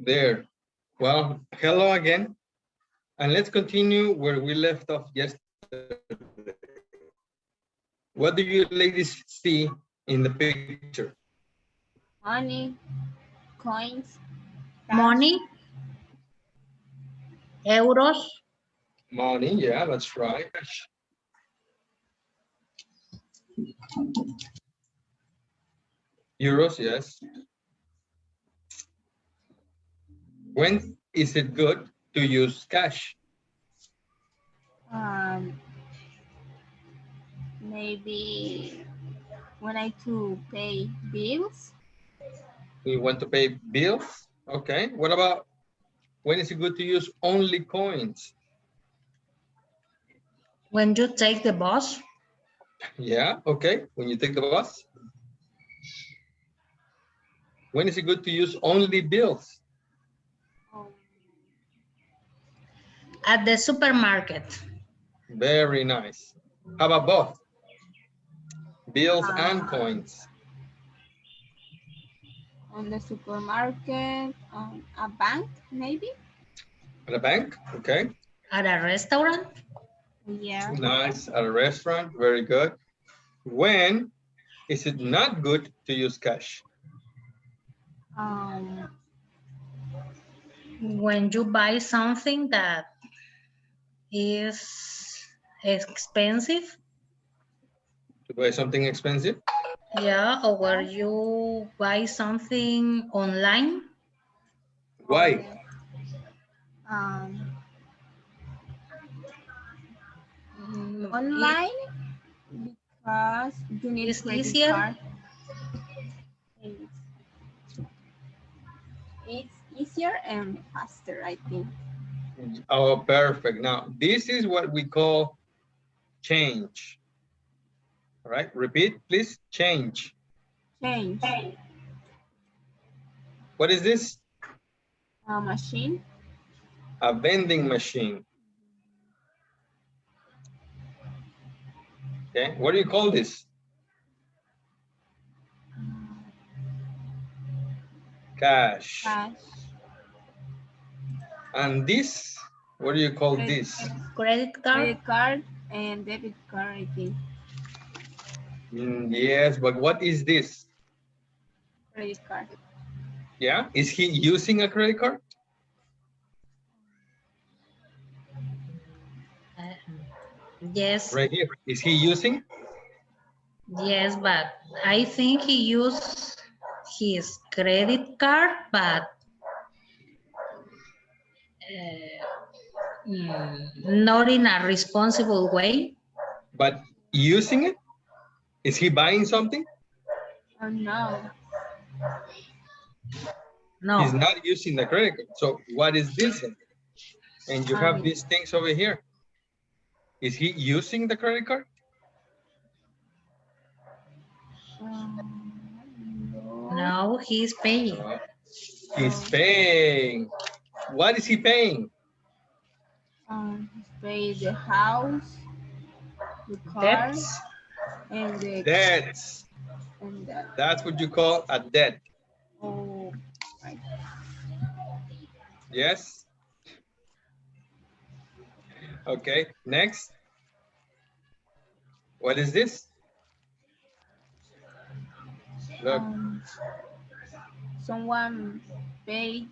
There. Well, hello again. And let's continue where we left off yesterday. What do you ladies see in the picture? Money, coins, Money, euros, Money, yeah, that's right. Euros, yes. When is it good to use cash? maybe when I to pay bills. We want to pay bills. Okay. What about when is it good to use only coins? when you take the bus, Yeah, okay. When you take the bus. When is it good to use only bills? at the supermarket, Very nice. How about both? Bills and coins. On the supermarket, on a bank, maybe. At a bank, okay. at a restaurant, Yeah. Nice. At a restaurant, very good. When is it not good to use cash? when you buy something that is expensive, To buy something expensive? yeah, or where you buy something online, Why? Online because you need It's credit easier. card. It's easier and faster, I think. Oh, perfect. Now, this is what we call change. All right, repeat, please. Change. Change. What is this? A machine. A vending machine. Okay, what do you call this? Cash. Cash. And this, what do you call this? Credit card. Credit card and debit card, I think. Yes, but what is this? Credit card. Yeah, is he using a credit card? Yes. Right here. Is he using? Yes, but I think he used his credit card, but not in a responsible way. But using it? Is he buying something? Oh, no. No. He's not using the credit card. So what is this? And you have these things over here. Is he using the credit card? No, he's paying. He's paying. What is he paying? Pay the house, the car, Debts. and the Debts. and That's what you call a debt. oh, right. Yes. Okay, next. What is this? Look. Someone paid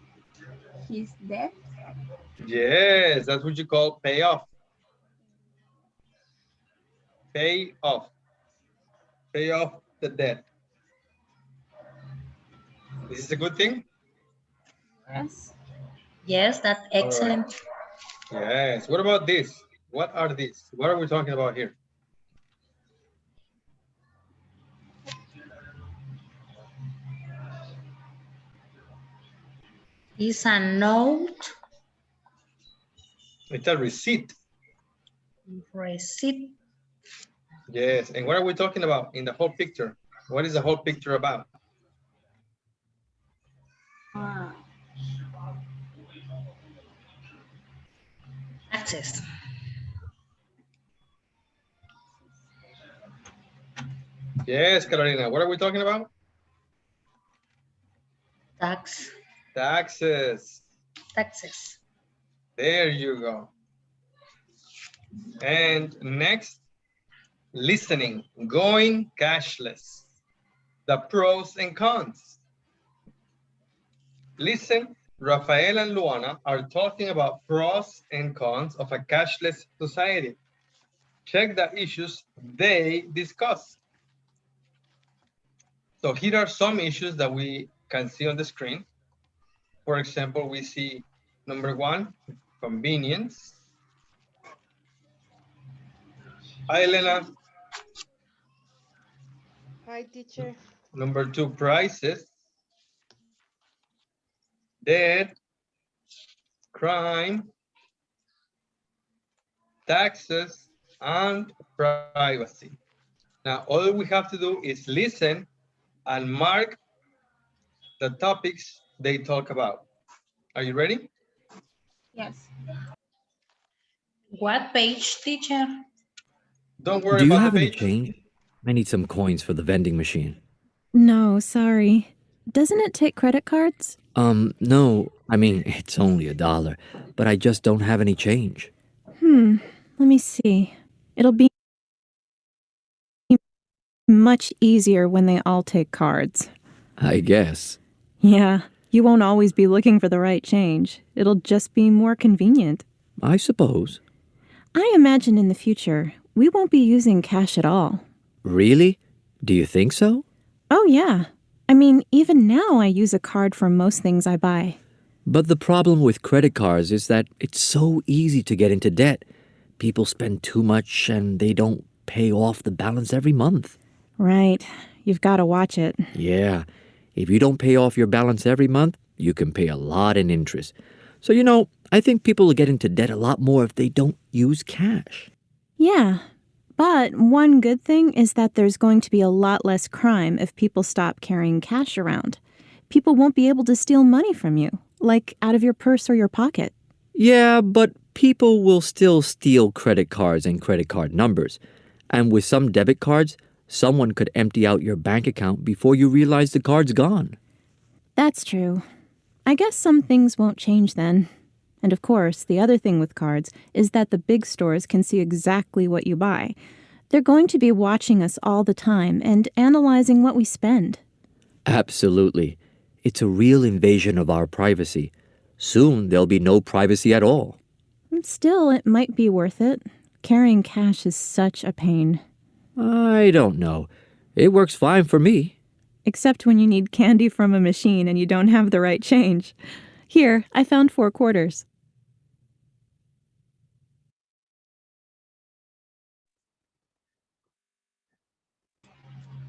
his debt. Yes, that's what you call pay off. Pay off. Pay off the debt. This is a good thing? Yes. Yes, that's excellent. Right. Yes. What about this? What are these? What are we talking about here? It's a note. It's a receipt. Receipt. Yes. And what are we talking about in the whole picture? What is the whole picture about? Taxes. Yes, Carolina. What are we talking about? Tax. Taxes. Taxes. There you go. And next, listening, going cashless. The pros and cons. Listen, Rafael and Luana are talking about pros and cons of a cashless society. Check the issues they discuss. So here are some issues that we can see on the screen. For example, we see number 1, convenience. Hi, Elena. Hi, teacher. Number 2, prices. Debt, crime, taxes, and privacy. Now, all we have to do is listen and mark the topics they talk about. Are you ready? Yes. What page, teacher? Don't worry Do you about have the any page. change? I need some coins for the vending machine. No, sorry. Doesn't it take credit cards? No. I mean, it's only $1, but I just don't have any change. Let me see. It'll be much easier when they all take cards. I guess. Yeah, you won't always be looking for the right change. It'll just be more convenient. I suppose. I imagine in the future, we won't be using cash at all. Really? Do you think so? Oh, yeah. I mean, even now I use a card for most things I buy. But the problem with credit cards is that it's so easy to get into debt. People spend too much and they don't pay off the balance every month. Right. You've got to watch it. Yeah. If you don't pay off your balance every month, you can pay a lot in interest. So, I think people will get into debt a lot more if they don't use cash. Yeah. But one good thing is that there's going to be a lot less crime if people stop carrying cash around. People won't be able to steal money from you, like out of your purse or your pocket. Yeah, but people will still steal credit cards and credit card numbers. And with some debit cards, someone could empty out your bank account before you realize the card's gone. That's true. I guess some things won't change then. And of course, the other thing with cards is that the big stores can see exactly what you buy. They're going to be watching us all the time and analyzing what we spend. Absolutely. It's a real invasion of our privacy. Soon there'll be no privacy at all. Still, it might be worth it. Carrying cash is such a pain. I don't know. It works fine for me. Except when you need candy from a machine and you don't have the right change. Here, I found 4 quarters.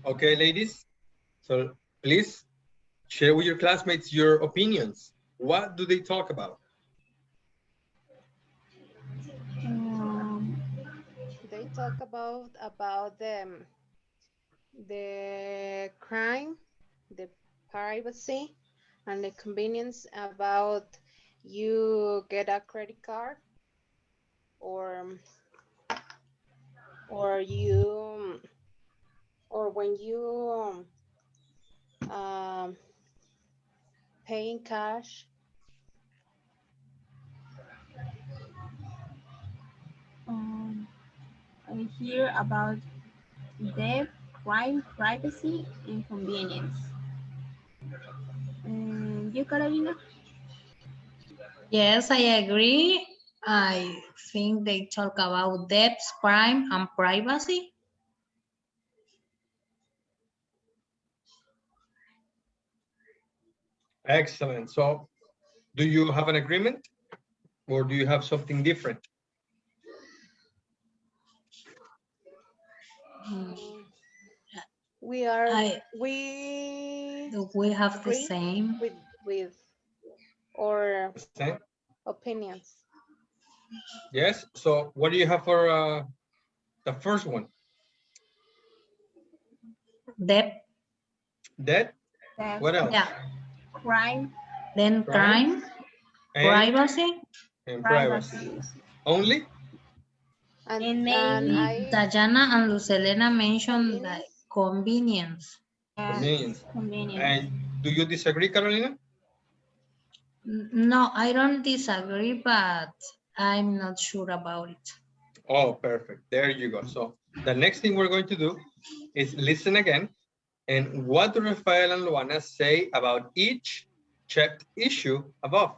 Okay, ladies. So please share with your classmates your opinions. What do they talk about? They talk about the crime, the privacy, and the convenience about you get a credit card or when you pay in cash. I hear about debt, crime, privacy, and convenience. You, Carolina? Yes, I agree. I think they talk about debts, crime, and privacy. Excellent. So do you have an agreement or do you have something different? We have the agree same with our Same? opinions. Yes. So what do you have for the first one? debt. Debt? Debt, What else? Yeah. crime, Then crime, And, privacy. and privacy. Only? And maybe Dayana and Lucelena mentioned like convenience. Convenience. convenience. And do you disagree, Carolina? No, I don't disagree, but I'm not sure about it. Oh, perfect. There you go. So the next thing we're going to do is listen again. And what do Rafael and Luana say about each checked issue above?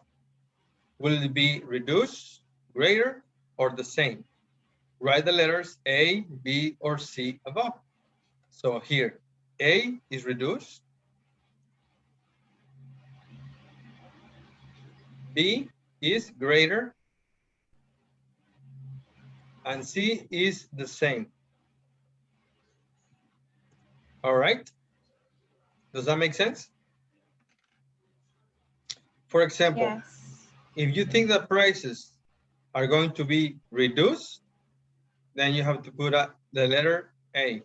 Will it be reduced, greater, or the same? Write the letters A, B, or C above. So here, A is reduced, B is greater, and C is the same. All right? Does that make sense? For example, Yes. if you think that prices are going to be reduced, then you have to put the letter A.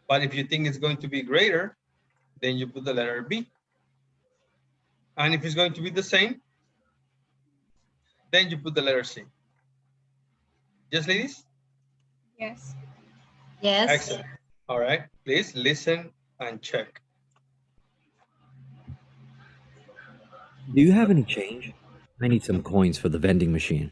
But if you think it's going to be greater, then you put the letter B. And if it's going to be the same, then you put the letter C. Yes, ladies? Yes. Yes. Excellent. All right, please listen and check. Do you have any change? I need some coins for the vending machine.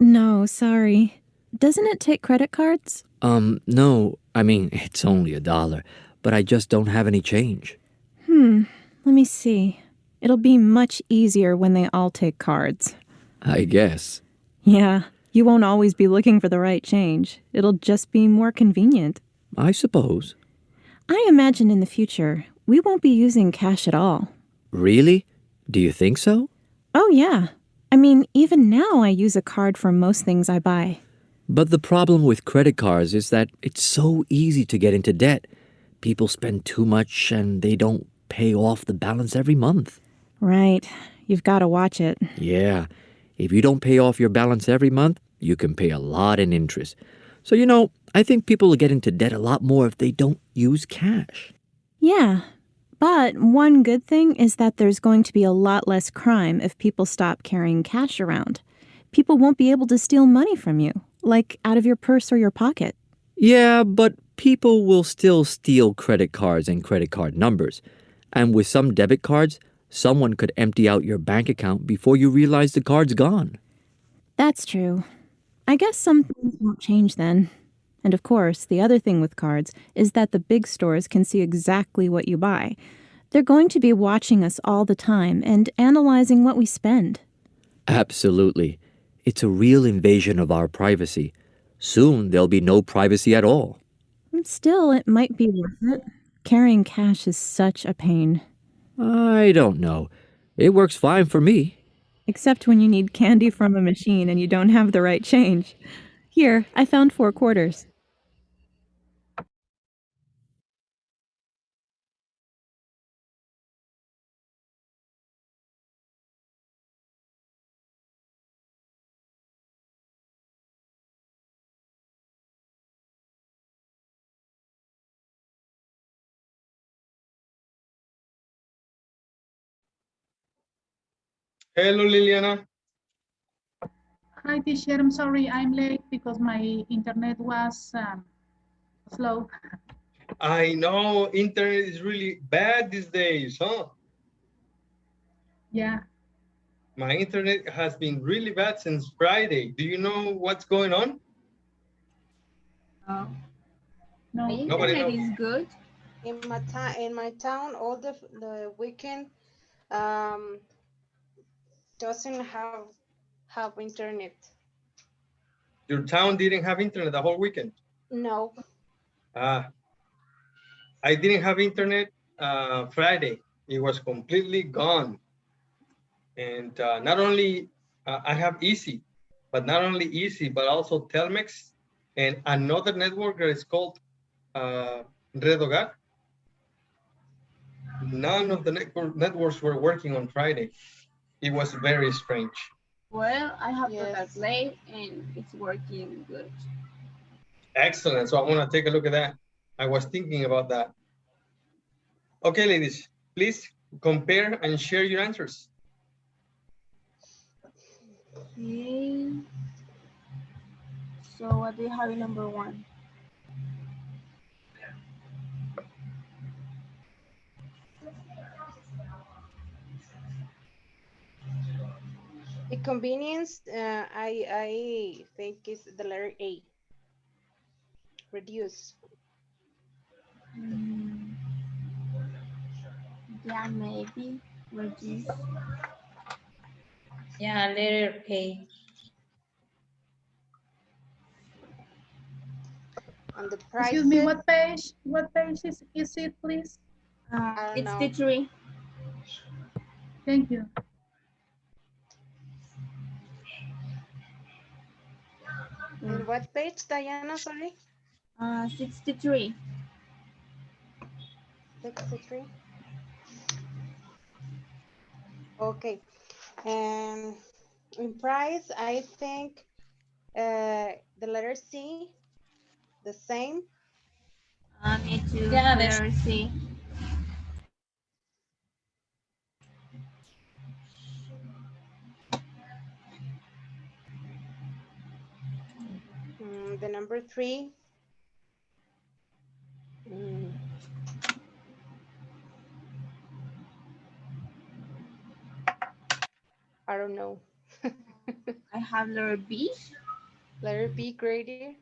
No, sorry. Doesn't it take credit cards? No, I mean, it's only $1, but I just don't have any change. Let me see. It'll be much easier when they all take cards. I guess. Yeah, you won't always be looking for the right change. It'll just be more convenient. I suppose. I imagine in the future, we won't be using cash at all. Really? Do you think so? Oh, yeah. I mean, even now I use a card for most things I buy. But the problem with credit cards is that it's so easy to get into debt. People spend too much and they don't pay off the balance every month. Right. You've got to watch it. Yeah. If you don't pay off your balance every month, you can pay a lot in interest. So, I think people will get into debt a lot more if they don't use cash. Yeah. But one good thing is that there's going to be a lot less crime if people stop carrying cash around. People won't be able to steal money from you, like out of your purse or your pocket. Yeah, but people will still steal credit cards and credit card numbers. And with some debit cards, someone could empty out your bank account before you realize the card's gone. That's true. I guess some things won't change then. And of course, the other thing with cards is that the big stores can see exactly what you buy. They're going to be watching us all the time and analyzing what we spend. Absolutely. It's a real invasion of our privacy. Soon there'll be no privacy at all. Still, it might be worth it. Carrying cash is such a pain. I don't know. It works fine for me. Except when you need candy from a machine and you don't have the right change. Here, I found 4 quarters. Hello, Liliana. Hi, teacher. I'm sorry I'm late because my internet was slow. I know internet is really bad these days, huh? Yeah. My internet has been really bad since Friday. Do you know what's going on? My No. Nobody internet knows. is good. In my town, all the weekend doesn't have internet. Your town didn't have internet the whole weekend. No. Ah, I didn't have internet Friday. It was completely gone. And not only I have Easy, but not only Easy, but also Telmex and another network that is called Red Hogar. None of the networks were working on Friday. It was very strange. Well, I have Yes. that late and it's working good. Excellent. So I want to take a look at that. I was thinking about that. Okay, ladies, please compare and share your answers. Okay. So what do you have in number 1? The convenience, I think is the letter A. Reduce. Mm, yeah, maybe. Reduce. Yeah, letter A. And the Excuse me, prices, what page is it, please? I don't know. 63. Thank you. In what page, Diana, sorry? 63. 63. Okay. And in price, I think the letter C, the same. Me too. Yeah, Letter C. The number 3. mm, I don't know. I have letter B. Letter B, greater.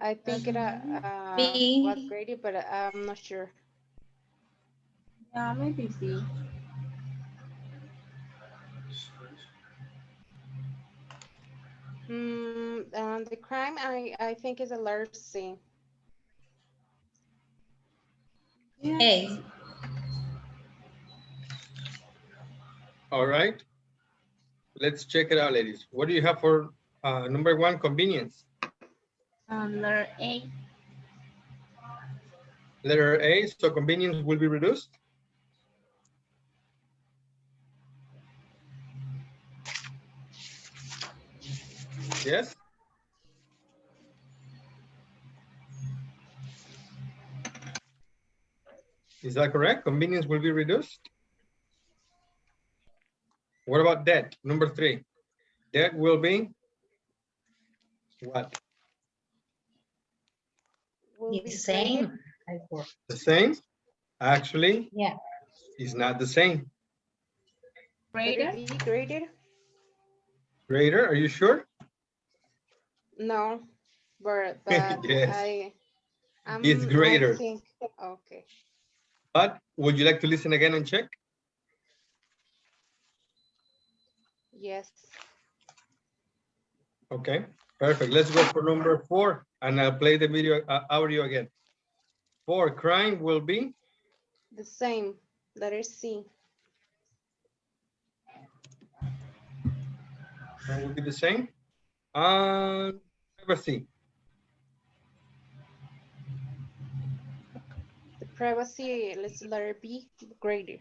I think it was B. greater, but I'm not sure. Yeah, maybe B. And the crime, I think is a letter C. Yeah. A. All right. Let's check it out, ladies. What do you have for number 1, convenience? Letter A. Letter A, so convenience will be reduced. Yes. Is that correct? Convenience will be reduced. What about debt? Number 3. Debt will be what? Will The be graded. same. The same? Actually, Yeah. it's not the same. Greater. Letter D, graded. Greater, are you sure? No, but Yes, I it's greater. think okay. But would you like to listen again and check? Yes. Okay, perfect. Let's go for number 4, and I'll play the video audio again. 4, crime will be The same. Letter C. crime will be the same. And privacy. The privacy, let's letter B, graded.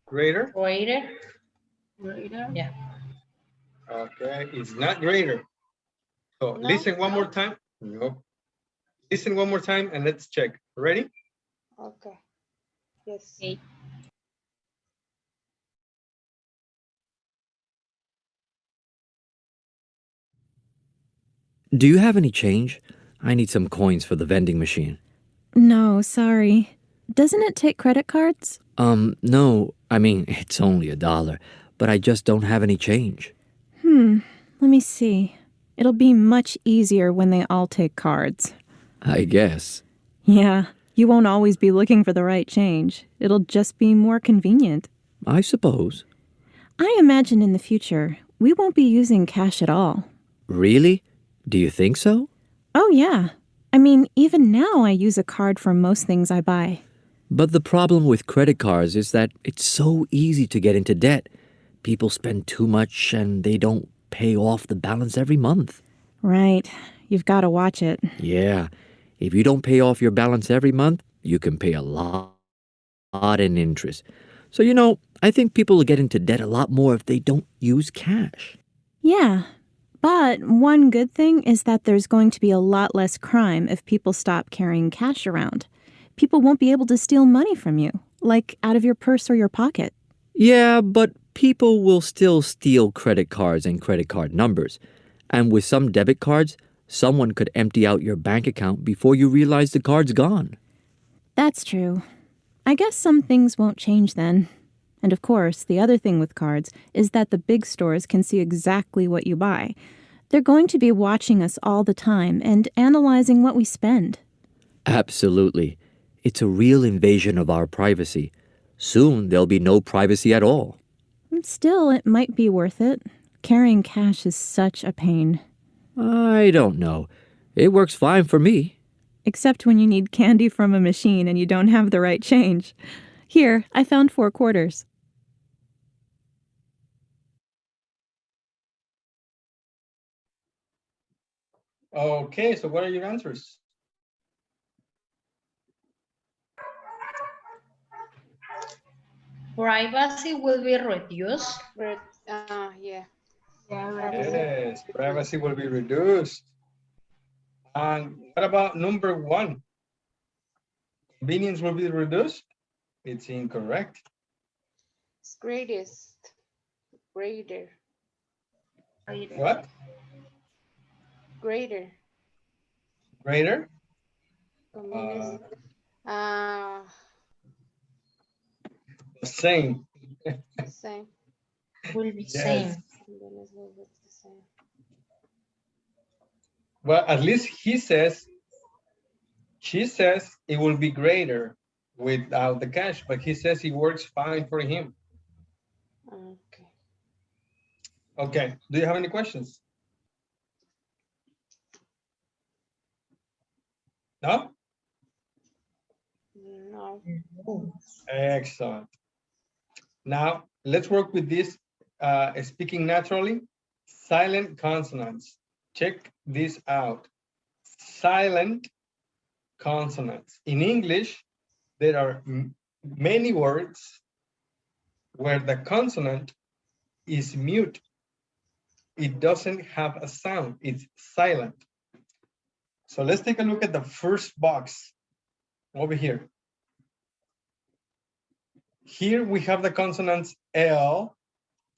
Greater. Greater. Greater. Yeah. Okay, it's not greater. So No? listen one more time. Nope. Listen one more time and let's check. Ready? Okay. Yes. Okay. Do you have any change? I need some coins for the vending machine. No, sorry. Doesn't it take credit cards? No. I mean, it's only $1, but I just don't have any change. Let me see. It'll be much easier when they all take cards. I guess. Yeah, you won't always be looking for the right change. It'll just be more convenient. I suppose. I imagine in the future, we won't be using cash at all. Really? Do you think so? Oh, yeah. I mean, even now I use a card for most things I buy. But the problem with credit cards is that it's so easy to get into debt. People spend too much and they don't pay off the balance every month. Right. You've got to watch it. Yeah. If you don't pay off your balance every month, you can pay a lot in interest. So, I think people will get into debt a lot more if they don't use cash. Yeah. But one good thing is that there's going to be a lot less crime if people stop carrying cash around. People won't be able to steal money from you, like out of your purse or your pocket. Yeah, but people will still steal credit cards and credit card numbers. And with some debit cards, someone could empty out your bank account before you realize the card's gone. That's true. I guess some things won't change then. And of course, the other thing with cards is that the big stores can see exactly what you buy. They're going to be watching us all the time and analyzing what we spend. Absolutely. It's a real invasion of our privacy. Soon there'll be no privacy at all. Still, it might be worth it. Carrying cash is such a pain. I don't know. It works fine for me. Except when you need candy from a machine and you don't have the right change. Here, I found 4 quarters. Okay, so what are your answers? Privacy will be reduced. Yeah. Yes, privacy will be reduced. And what about number 1? Convenience will be reduced? It's incorrect. It's greatest. Greater. What? Greater. Greater? Convenience. Same. Same. Will be Yes. same. Convenience will be the same. Well, at least she says it will be greater without the cash, but he says it works fine for him. Okay. Okay, do you have any questions? No? No. Excellent. Now, let's work with this speaking naturally. Silent consonants. Check this out. Silent consonants. In English, there are many words where the consonant is mute. It doesn't have a sound. It's silent. So let's take a look at the first box over here. Here we have the consonants L,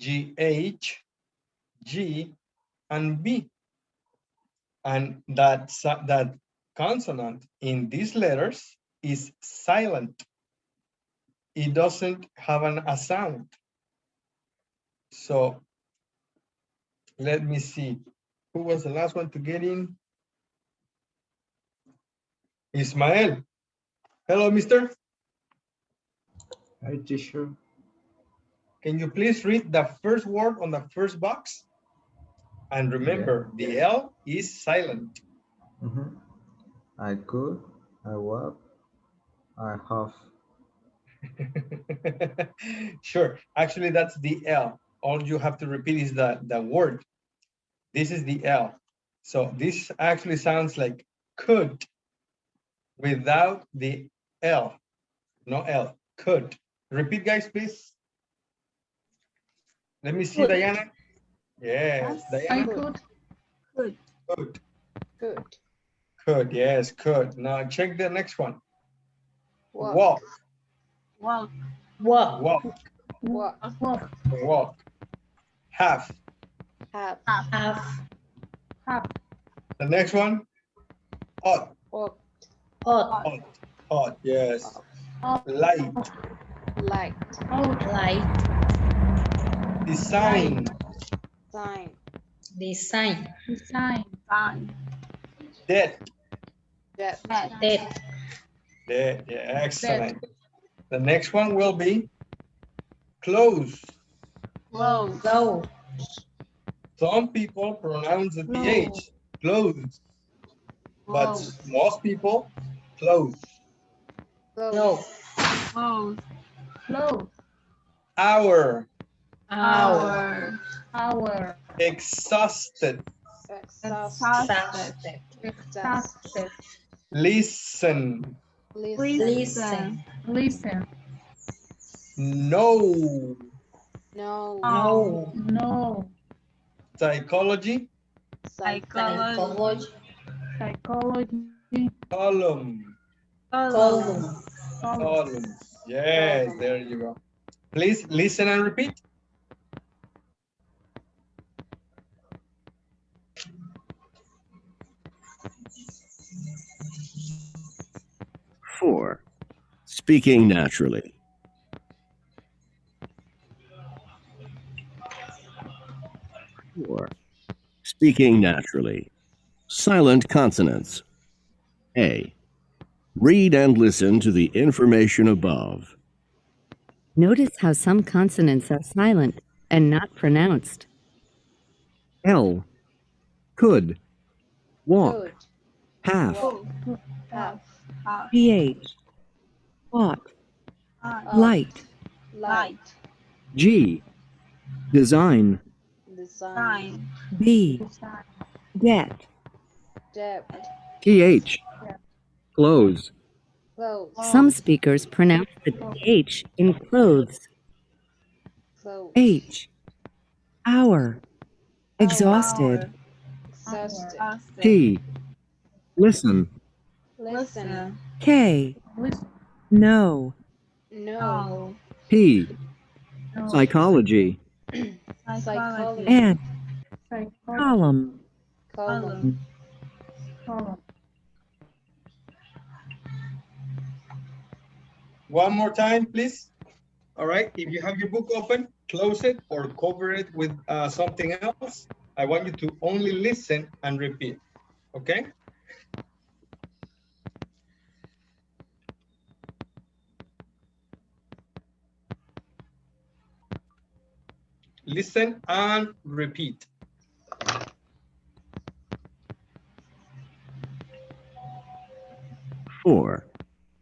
G, H, G, and B. And that consonant in these letters is silent. It doesn't have a sound. So let me see. Who was the last one to get in? Ismael. Hello, mister. Hi, teacher. Can you please read the first word on the first box? And remember, the L is silent. I could, I will, I have. Sure. Actually, that's the L. All you have to repeat is the word. This is the L. So this actually sounds like could without the L. No L. Could. Repeat, guys, please. Let me see, Diana. Yes, I Diana. could. Could. Could. Good. Could. Yes, could. Now check the next one. Walk. Walk. Walk. Walk. Walk. Walk. Walk. Walk. Have. Have. Have. Have. The next one. Hot. Walk. Hot. Hot. Hot. Yes. Out. Light. Light. Out. Light. Design. Sign. Design. Design. Sign. Dead. Death. Dead. Dead. Yeah, excellent. The next one will be close. Close. Close. Some people pronounce the Close. PH. Close. But Close. most people close. Close. Close. Close. Hour. Hour. Hour. Exhausted. Exhausted. Exhausted. Listen. Listen. Listen. No. No. No. No. Psychology. Psychology. Psychology. Column. Column. Column. Yes, there you go. Please listen and repeat. Four, speaking naturally. Speaking naturally. Silent consonants. A. Read and listen to the information above. Notice how some consonants are silent and not pronounced. L. Could. Walk. Could. Half. Walk. Half. Half. PH. Ought. Ought. Light. Light. G. Design. Design. B. Design. Get. Depth. PH. Close. Clothes. Some speakers pronounce the TH in clothes. Clothes. H. Hour. Exhausted. Exhausted. T. Listen. Listen. K. Listen. No. No. P. No. Psychology. Psychology. And. Psychology. Column. Column. Column. One more time, please. All right, if you have your book open, close it or cover it with something else. I want you to only listen and repeat, okay? Listen and repeat. Four.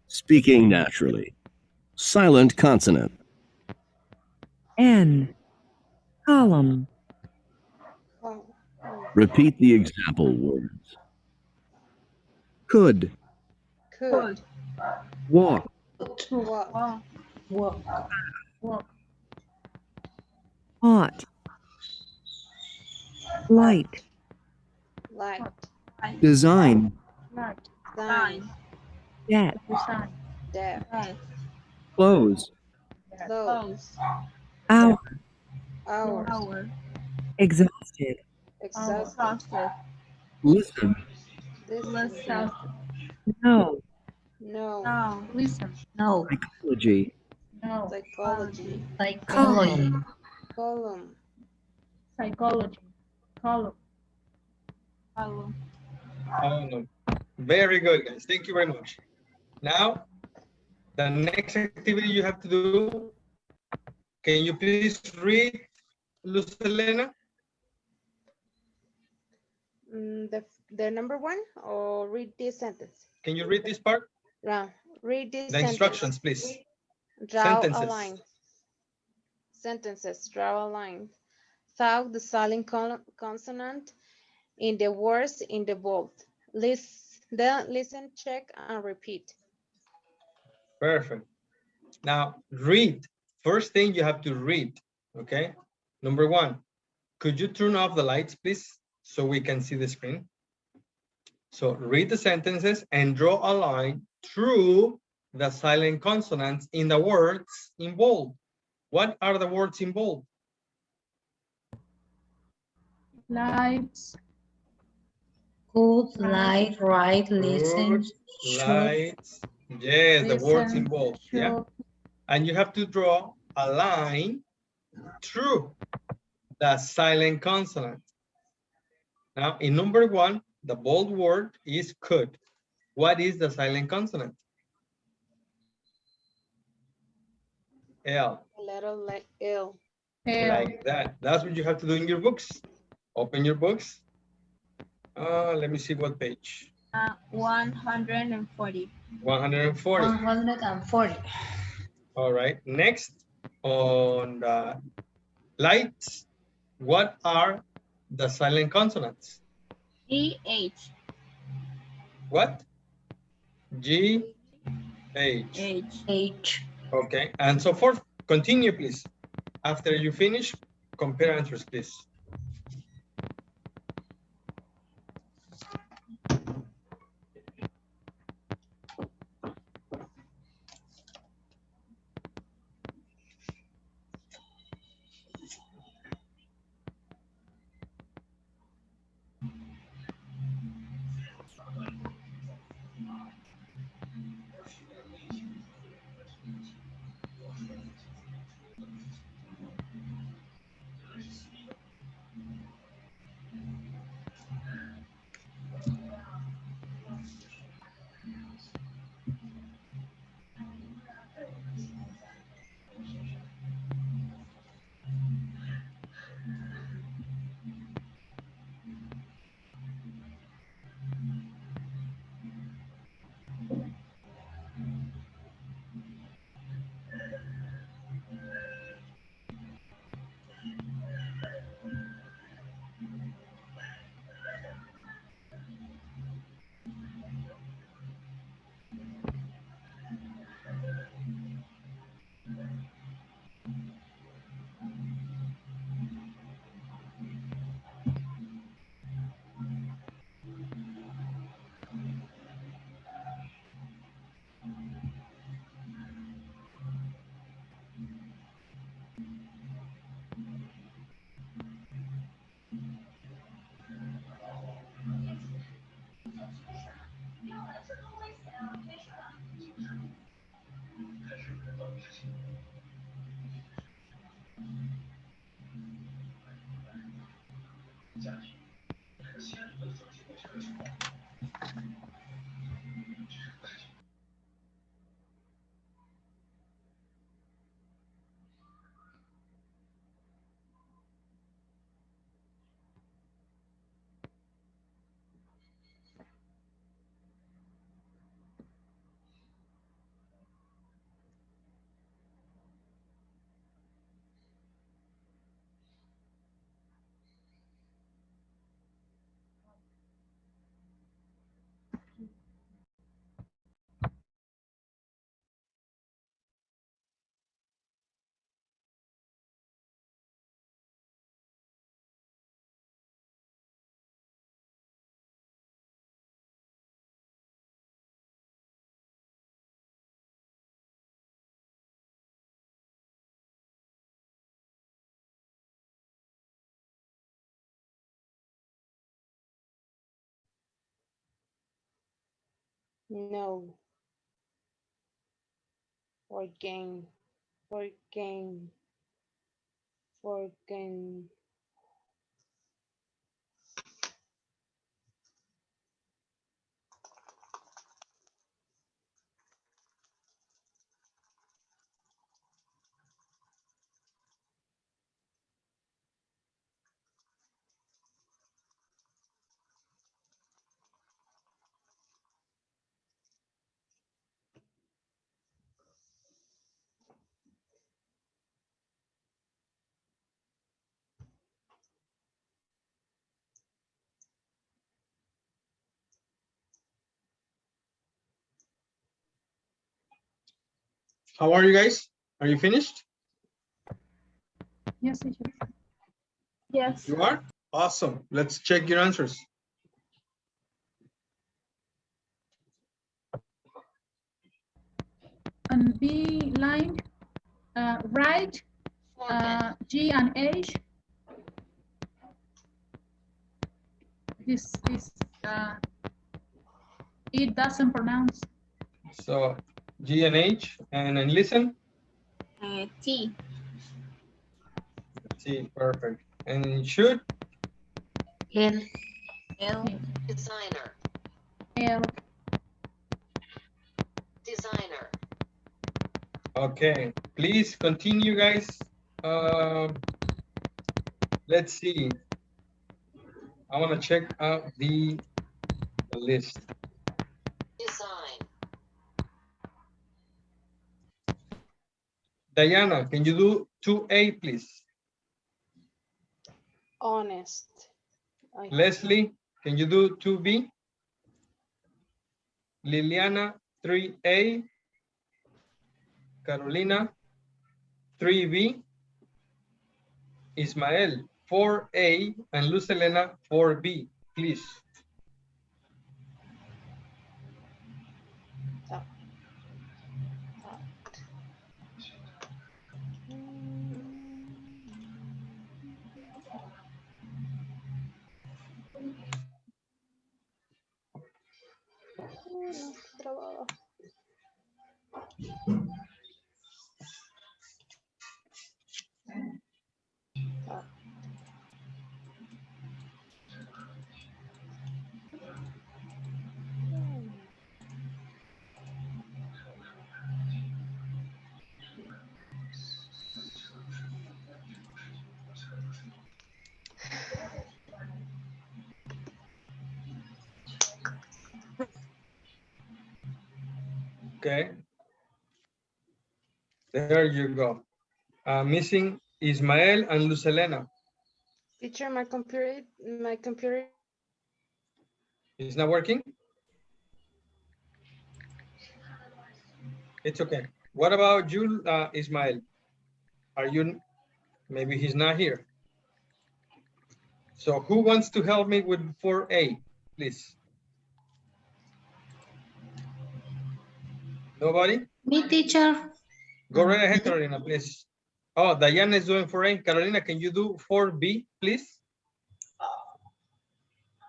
Speaking naturally. Silent consonant. N. Column. Oh. Repeat the example words. Could. Could. Walk. Walk. Walk. Walk. Ought. Light. Light. Design. Light. Sign. Get. Design. Depth. Close. Clothes. Hour. Hours. Exhausted. Exhausted. Listen. Listen. No. No. Listen. No. Psychology. No. Psychology. Psychology. Column. Psychology. Column. Oh, no. Very good, guys. Thank you very much. Now, the next activity you have to do, can you please read, Luz Elena? The number one, or read this sentence? Can you read this part? Yeah. Read this The sentence. instructions, please. Draw Sentences. a line. Sentences. Draw a line. Sound the silent consonant in the words in the bold. Then listen, check, and repeat. Perfect. Now, read. First thing you have to read, okay? Number one, could you turn off the lights, please, so we can see the screen? So read the sentences and draw a line through the silent consonants in the words in bold. What are the words in bold? Lights. Good, light, right, listen, Good, should, lights. Yes, the words in Listen, bold. Yeah. should. And you have to draw a line through the silent consonant. Now, in number one, the bold word is could. What is the silent consonant? L. A letter like L. Like that. That's what you have to do in your books. Open your books. Let me see what page. 140. 140. 140. All right. Next, on the lights, what are the silent consonants? EH. What? G, H. H. H. Okay, and so forth. Continue, please. After you finish, compare answers, please. No. For gain. For gain. For gain. How are you guys? Are you finished? Yes, teacher. Yes. You are? Awesome. Let's check your answers. On B line, right, G and H. This it doesn't pronounce. So G and H, and then listen. T. T, perfect. And should? L. L. Designer. L. Designer. Okay, please continue, guys. Let's see. I want to check out the list. Design. Diana, can you do 2A, please? Honest. Leslie, can you do 2B? Liliana, 3A. Carolina, 3B. Ismael, 4A. And Luz Elena, 4B, please. No, trabado. Okay. There you go. Missing Ismael and Luz Elena. Teacher, my computer. It's not working? It's okay. What about you, Ismael? Are you, maybe he's not here. So who wants to help me with 4A, please? Nobody? Me, teacher. Go right ahead, Carolina, please. Oh, Diana is doing 4A. Carolina, can you do 4B, please?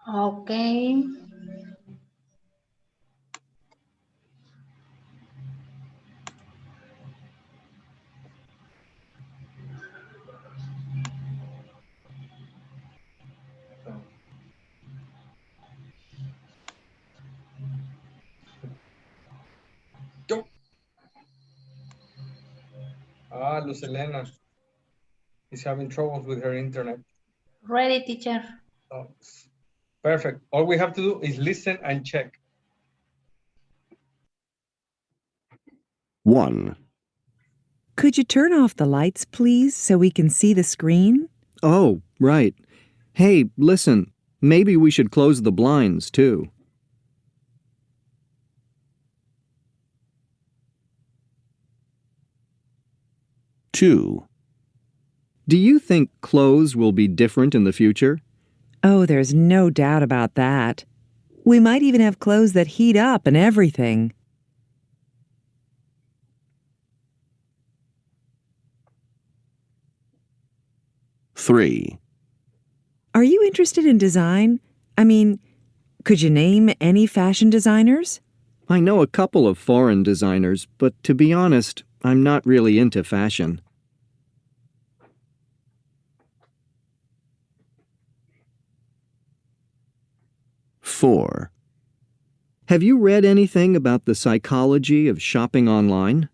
Okay. Luz Elena is having troubles with her internet. Ready, teacher. Oh, perfect. All we have to do is listen and check. 1, Could you turn off the lights, please, so we can see the screen? Oh, right. Hey, listen, maybe we should close the blinds, too. 2, Do you think clothes will be different in the future? Oh, there's no doubt about that. We might even have clothes that heat up and everything. 3, Are you interested in design? I mean, could you name any fashion designers? I know a couple of foreign designers, but to be honest, I'm not really into fashion. 4, Have you read anything about the psychology of shopping online?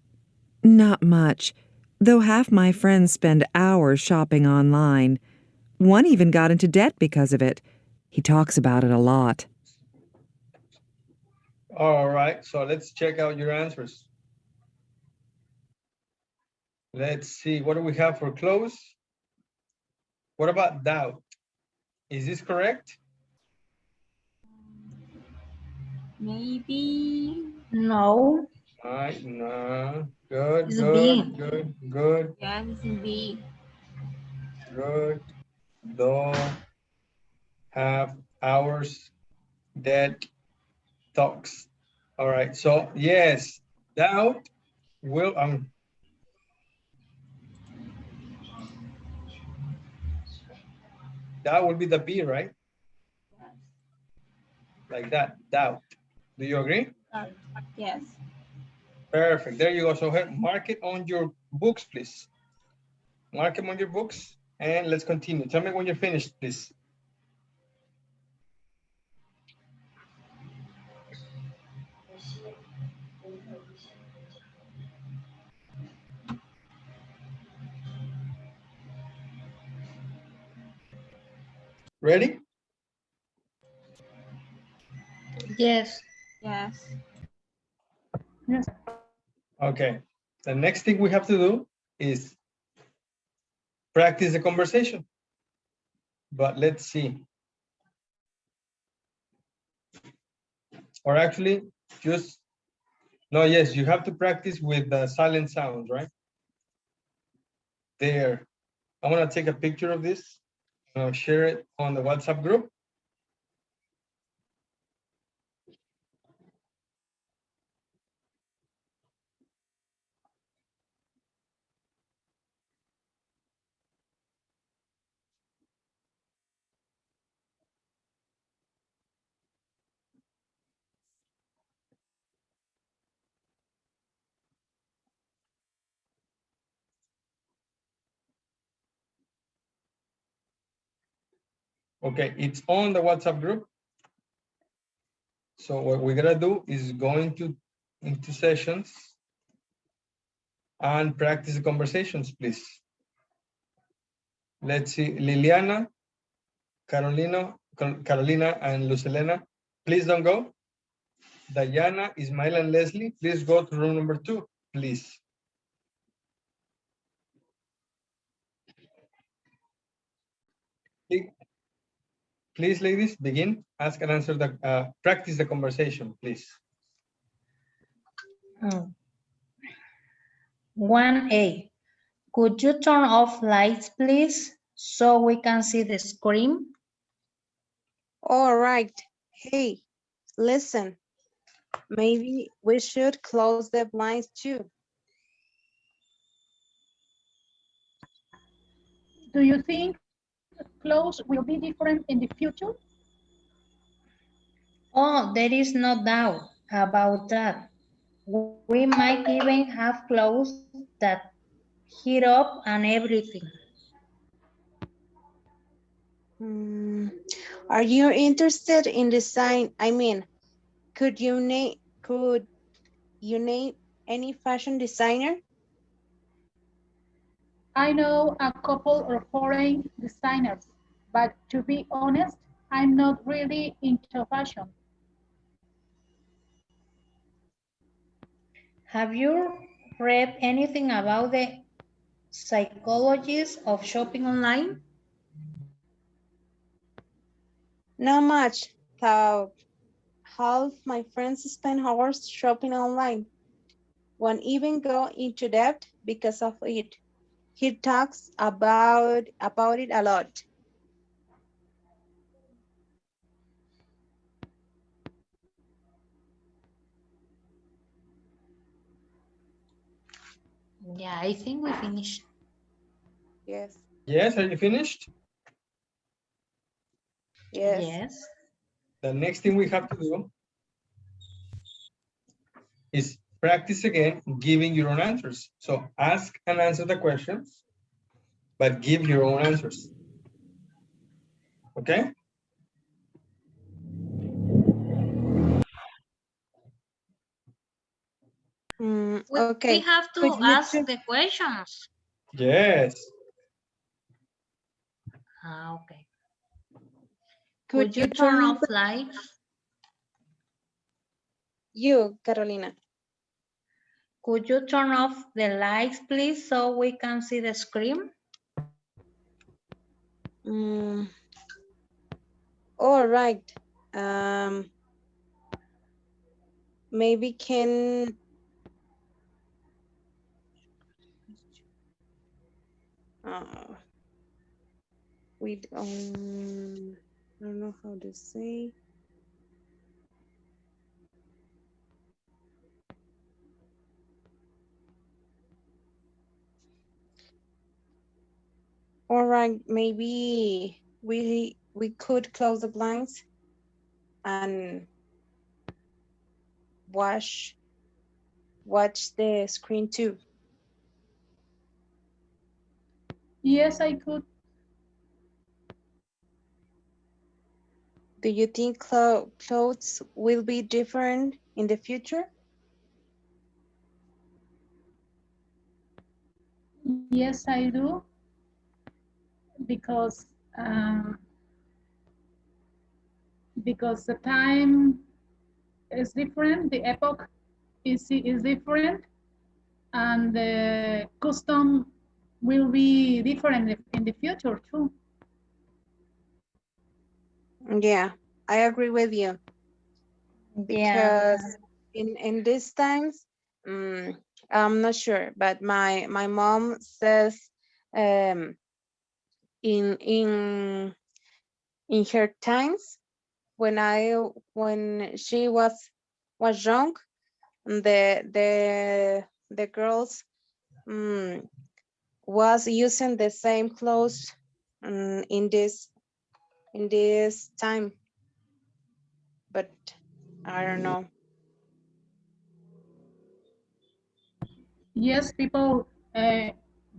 Not much, though half my friends spend hours shopping online. One even got into debt because of it. He talks about it a lot. All right, so let's check out your answers. Let's see, what do we have for close? What about doubt? Is this correct? Maybe. No. All right, no. Good, It's good, B. good, good, Yeah, it's B. good. Though, have, hours, dead, talks. All right, so yes, doubt will, that will be the B, right? Like that, doubt. Do you agree? Yes. Perfect. There you go. So here, mark it on your books, please. Mark them on your books, and let's continue. Tell me when you're finished, please. Ready? Yes. Yes. Yes. Okay. The next thing we have to do is practice the conversation. But let's see. Or actually, just, no, yes, you have to practice with the silent sounds, right? There. I'm going to take a picture of this. And I'll share it on the WhatsApp group. Okay, it's on the WhatsApp group. So what we're gonna do is go into sessions and practice the conversations, please. Let's see, Liliana, Carolina, and Lucelena, please don't go. Diana, Ismail, and Leslie, please go to room number 2, please. Please, ladies, begin, ask and answer the, practice the conversation, please. 1A. Could you turn off lights, please, so we can see the screen? All right. Hey, listen. Maybe we should close the blinds too. Do you think clothes will be different in the future? Oh, there is no doubt about that. We might even have clothes that heat up and everything. Are you interested in design? I mean, could you name any fashion designer? I know a couple of foreign designers, but to be honest, I'm not really into fashion. Have you read anything about the psychologies of shopping online? Not much. Thought half my friends spend hours shopping online. One even go into debt because of it. He talks about it a lot. Yeah, I think we finished. Yes. Yes, are you finished? Yes. Yes. The next thing we have to do is practice again giving your own answers. So ask and answer the questions, but give your own answers. Okay? Okay. We have Could to you ask the questions. Yes. Okay. Could Could you turn off lights? You, Carolina. Could you turn off the lights, please, so we can see the screen? All right. Maybe can we I don't know how to say. All right, maybe we could close the blinds and watch the screen too. Yes, I could. Do you think clothes will be different in the future? Yes, I do. Because because the time is different, the epoch is different, and the custom will be different in the future too. Yeah, I agree with you Yeah. because in these times, I'm not sure, but my mom says um, in her times when she was young, the girls was using the same clothes in this time, but I don't know. Yes, people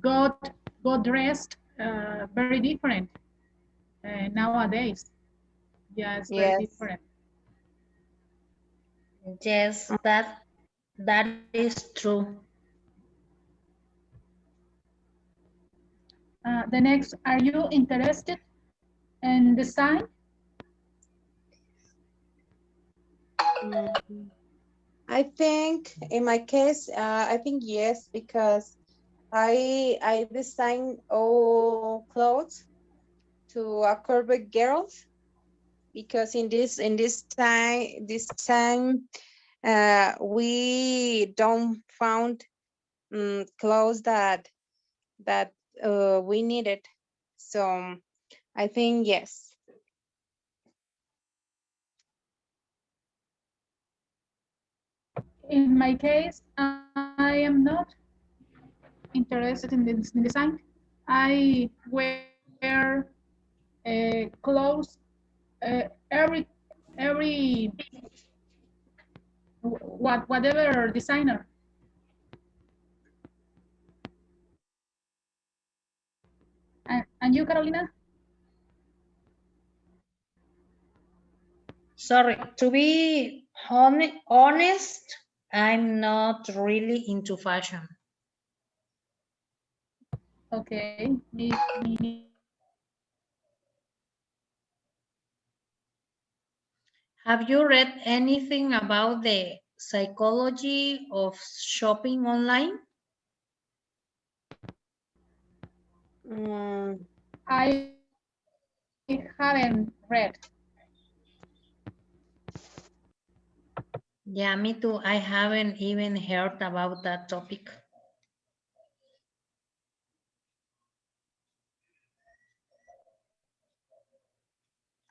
got dressed very different nowadays. Yeah, it's very Yes. different. Yes, that is true. The next, are you interested in design? I think in my case, I think yes, because I design all clothes to a curvy girls because in this time we don't found clothes that we needed, so I think yes. In my case, I am not interested in design. I wear clothes every whatever designer. And you, Carolina? Sorry, to be honest, I'm not really into fashion. Okay. Have you read anything about the psychology of shopping online? I haven't read. Yeah, me too. I haven't even heard about that topic.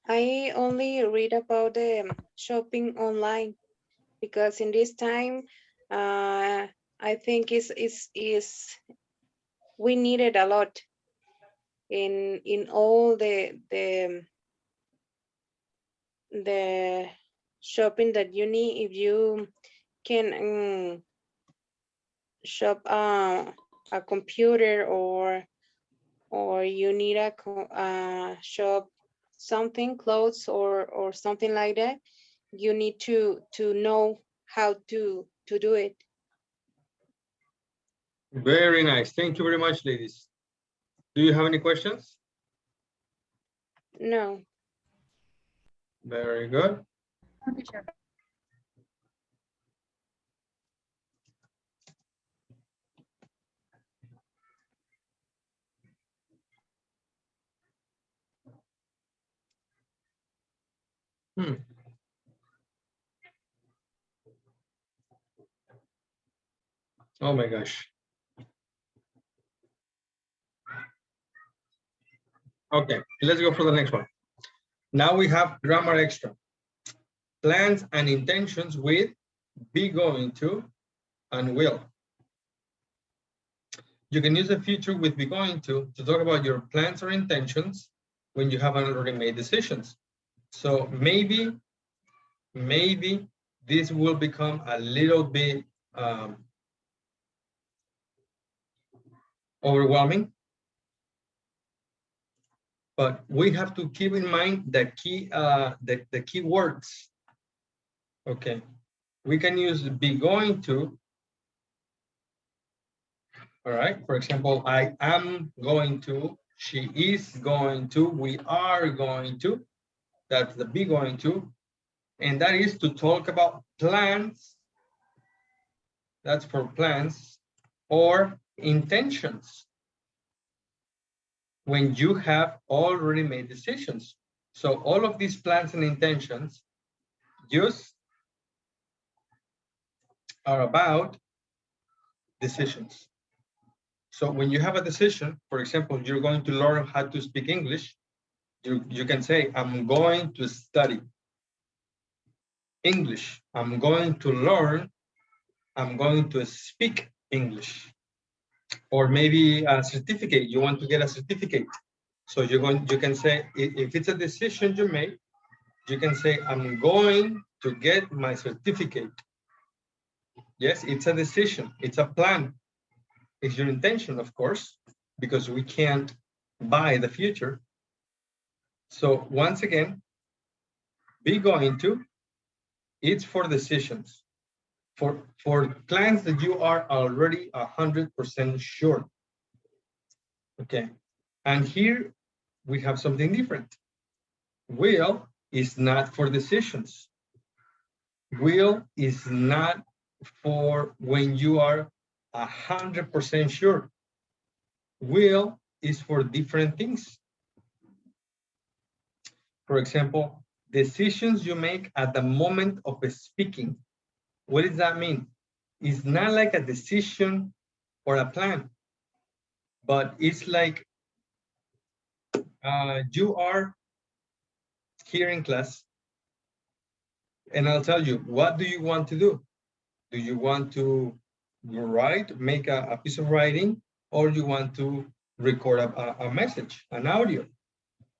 I only read about the shopping online because in this time, I think is we need it a lot in all the shopping that you need. If you can shop a computer or you need a shop something clothes or something like that, you need to know how to do it. Very nice. Thank you very much, ladies. Do you have any questions? No. Very good. Oh my gosh. Okay, let's go for the next one. Now we have grammar extra. Plans and intentions with be going to and will. You can use the future with be going to talk about your plans or intentions when you haven't already made decisions. So maybe this will become a little bit overwhelming, but we have to keep in mind the key words. Okay, we can use be going to. All right, for example, I am going to, she is going to, we are going to. That's the be going to, and that is to talk about plans. That's for plans or intentions when you have already made decisions. So all of these plans and intentions just are about decisions. So when you have a decision, for example, you're going to learn how to speak English, you can say, I'm going to study English. I'm going to learn, I'm going to speak English. Or maybe a certificate, you want to get a certificate. So you can say, if it's a decision you made, you can say, I'm going to get my certificate. Yes, it's a decision, it's a plan. It's your intention, of course, because we can't buy the future. So once again, be going to, it's for decisions, for plans that you are already 100% sure. Okay, and here we have something different. Will is not for decisions. Will is not for when you are 100% sure. Will is for different things. For example, decisions you make at the moment of speaking. What does that mean? It's not like a decision or a plan, but it's like you are here in class, and I'll tell you, what do you want to do? Do you want to write, make a piece of writing, or you want to record a message, an audio?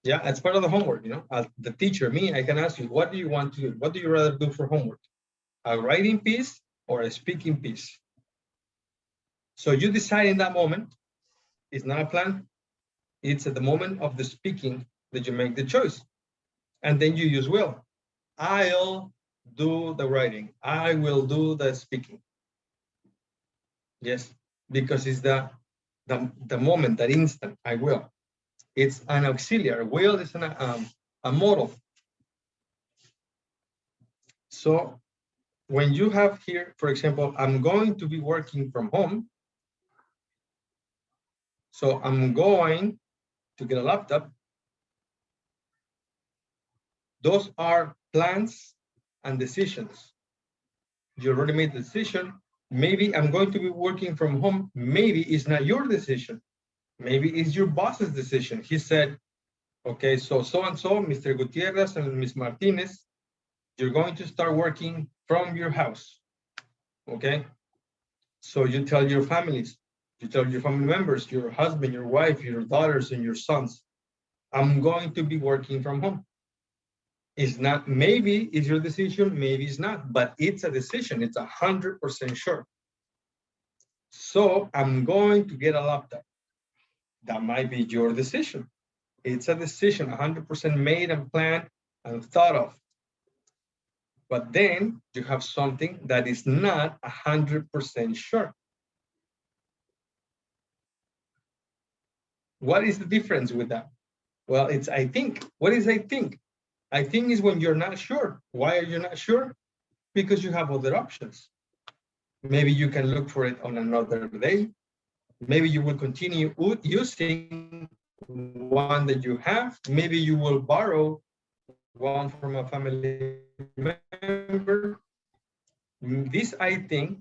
Yeah, as part of the homework, you know, as the teacher, me, I can ask you, what do you want to do? What do you rather do for homework? A writing piece or a speaking piece? So you decide in that moment. It's not a plan. It's at the moment of the speaking that you make the choice. And then you use will. I'll do the writing. I will do the speaking. Yes, because it's the the moment, that instant, I will. It's an auxiliary. Will is a modal. So when you have here, for example, I'm going to be working from home. So I'm going to get a laptop. Those are plans and decisions. You already made the decision. Maybe I'm going to be working from home. Maybe it's not your decision. Maybe it's your boss's decision. He said, okay, so-and-so, Mr. Gutierrez and Ms. Martinez, you're going to start working from your house, okay? So you tell your families, you tell your family members, your husband, your wife, your daughters, and your sons, I'm going to be working from home. It's not, maybe it's your decision, maybe it's not, but it's a decision. It's 100% sure. So I'm going to get a laptop. That might be your decision. It's a decision, 100% made and planned and thought of. But then you have something that is not 100% sure. What is the difference with that? Well, it's I think. What is I think? I think is when you're not sure. Why are you not sure? Because you have other options. Maybe you can look for it on another day. Maybe you will continue using one that you have. Maybe you will borrow one from a family member. This I think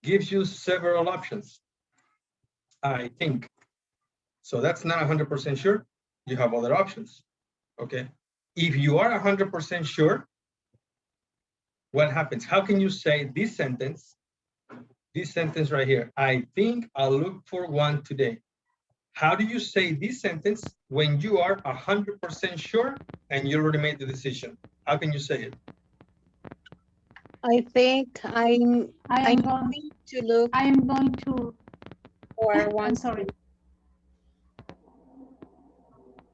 gives you several options. I think. So that's not 100% sure. You have other options. Okay. If you are 100% sure, what happens? How can you say this sentence right here? I think I'll look for one today. How do you say this sentence when you are 100% sure and you already made the decision? How can you say it? I think I'm going to look. I am going to. For one. I'm sorry.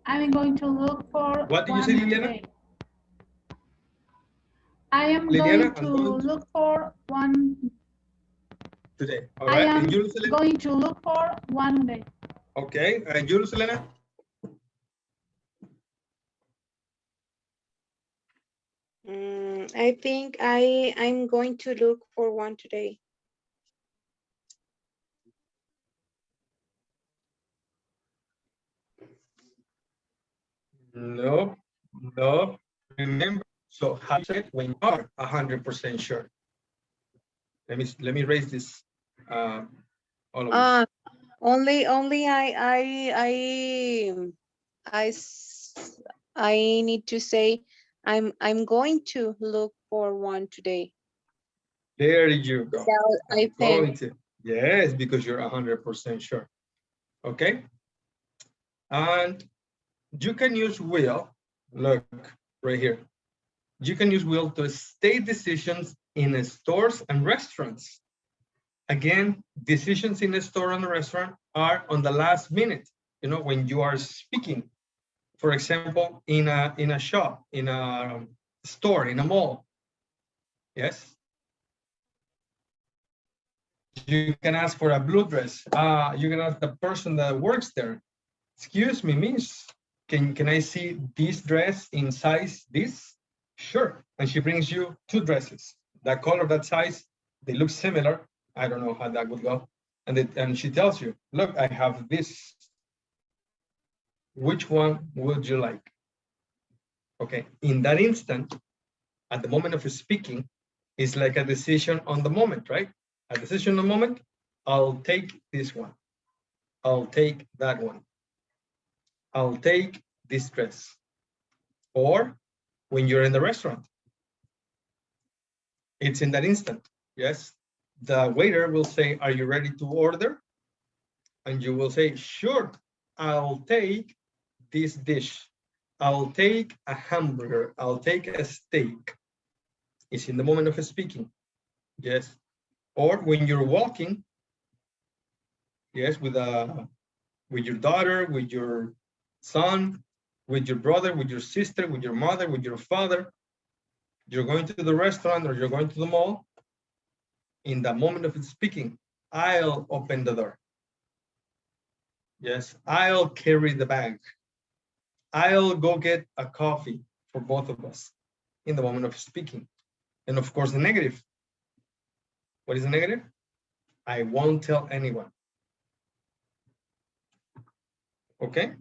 I'm going to look for. What did you say, Liliana? Today. I am Liliana, going to look for one today. All right. I am going to look for one day. Okay. And you, Selena? I think I'm going to look for one today. No, no. Remember, so how you say it when you are 100% sure? Let me raise this. All of Only I need to say I'm going to look for one today. There you go. I think. Yes, because you're 100% sure. Okay. And you can use will. Look right here. You can use will to state decisions in stores and restaurants. Again, decisions in a store and a restaurant are on the last minute. You know, when you are speaking, for example, in a shop, in a store, in a mall. Yes. You can ask for a blue dress. You can ask the person that works there. Excuse me, miss. Can I see this dress in size this? Sure. And she brings you two dresses. That color, that size, they look similar. I don't know how that would go. And she tells you, look, I have this. Which one would you like? Okay. In that instant, at the moment of speaking, it's like a decision on the moment, right? A decision on the moment, I'll take this one. I'll take that one. I'll take this dress. Or when you're in the restaurant, it's in that instant, yes? The waiter will say, are you ready to order? And you will say, sure, I'll take this dish. I'll take a hamburger. I'll take a steak. It's in the moment of speaking, yes? Or when you're walking, yes, with your daughter, with your son, with your brother, with your sister, with your mother, with your father, you're going to the restaurant or you're going to the mall. In the moment of speaking, I'll open the door. Yes, I'll carry the bag. I'll go get a coffee for both of us in the moment of speaking. And of course, the negative. What is the negative? I won't tell anyone. Okay,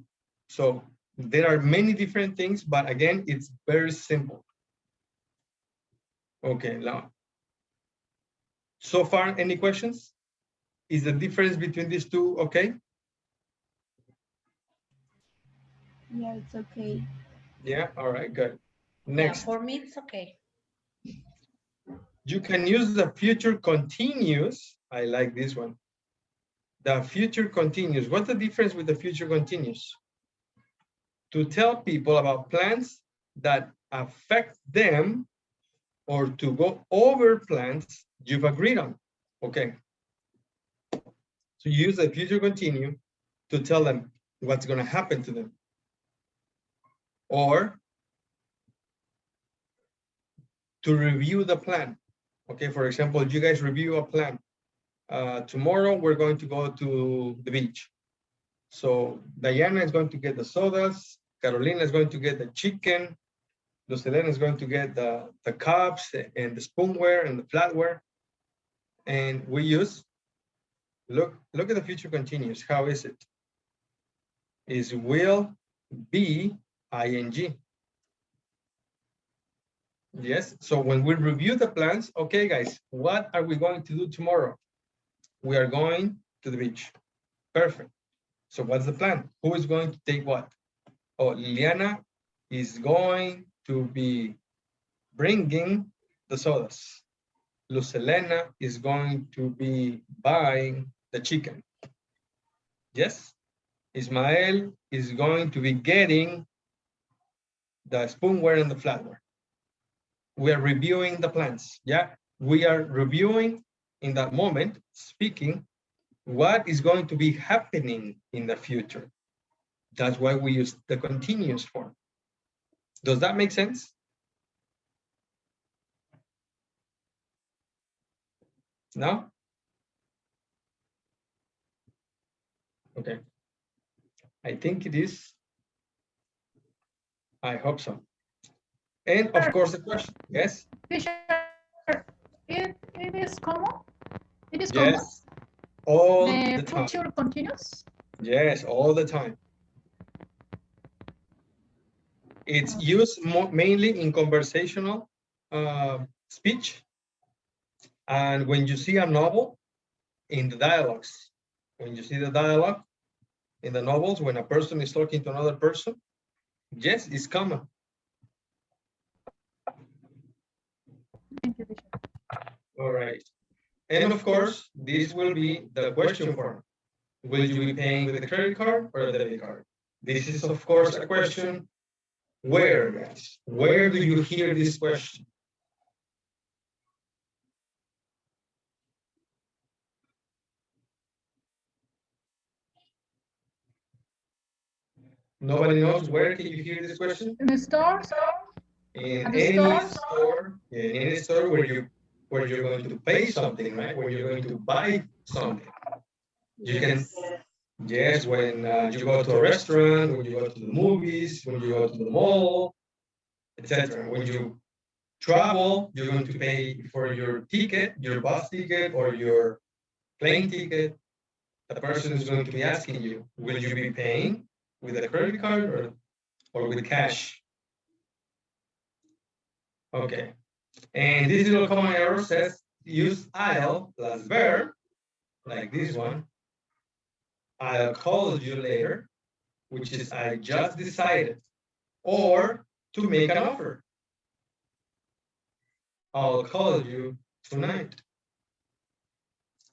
so there are many different things, but again, it's very simple. Okay, now, so far, any questions? Is the difference between these two okay? Yeah, it's okay. Yeah, all right, good. Next. Yeah, for me, it's okay. You can use the future continuous. I like this one. The future continuous. What's the difference with the future continuous? To tell people about plans that affect them or to go over plans you've agreed on. Okay. So use the future continue to tell them what's going to happen to them. Or to review the plan. Okay, for example, you guys review a plan. Tomorrow we're going to go to the beach. So Diana is going to get the sodas, Carolina is going to get the chicken, Lucelena is going to get the cups and the spoonware and the flatware. And we use, look at the future continuous. How is it? Is will be ing. Yes, so when we review the plans, okay guys, what are we going to do tomorrow? We are going to the beach. Perfect. So what's the plan? Who is going to take what? Oh, Liliana is going to be bringing the sodas. Lucelena is going to be buying the chicken. Yes? Ismael is going to be getting the spoonware and the flatware. We are reviewing the plans. Yeah, we are reviewing in that moment, speaking what is going to be happening in the future. That's why we use the continuous form. Does that make sense? No? Okay. I think it is. I hope so. And of course the question, yes? Teacher, it is common? It is common? Yes, all The the time. future continuous? Yes, all the time. It's used mainly in conversational speech. And when you see a novel, in the dialogues, when you see the dialogue in the novels, when a person is talking to another person, yes, it's common. Thank you, teacher. All right. And of course, this will be the question form. Will you be paying with a credit card or a debit card? This is, of course, a question. Where, guys? Where do you hear this question? Nobody knows where can you hear this question? In the stores? In At the any stores? store, in any store where you're going to pay something, right? Where you're going to buy something. You can, yes, when you go to a restaurant, when you go to the movies, when you go to the mall, etc. When you travel, you're going to pay for your ticket, your bus ticket, or your plane ticket. The person is going to be asking you, will you be paying with a credit card or with cash? Okay. And this little common error says use I'll plus verb, like this one. I'll call you later, which is I just decided, or to make an offer. I'll call you tonight.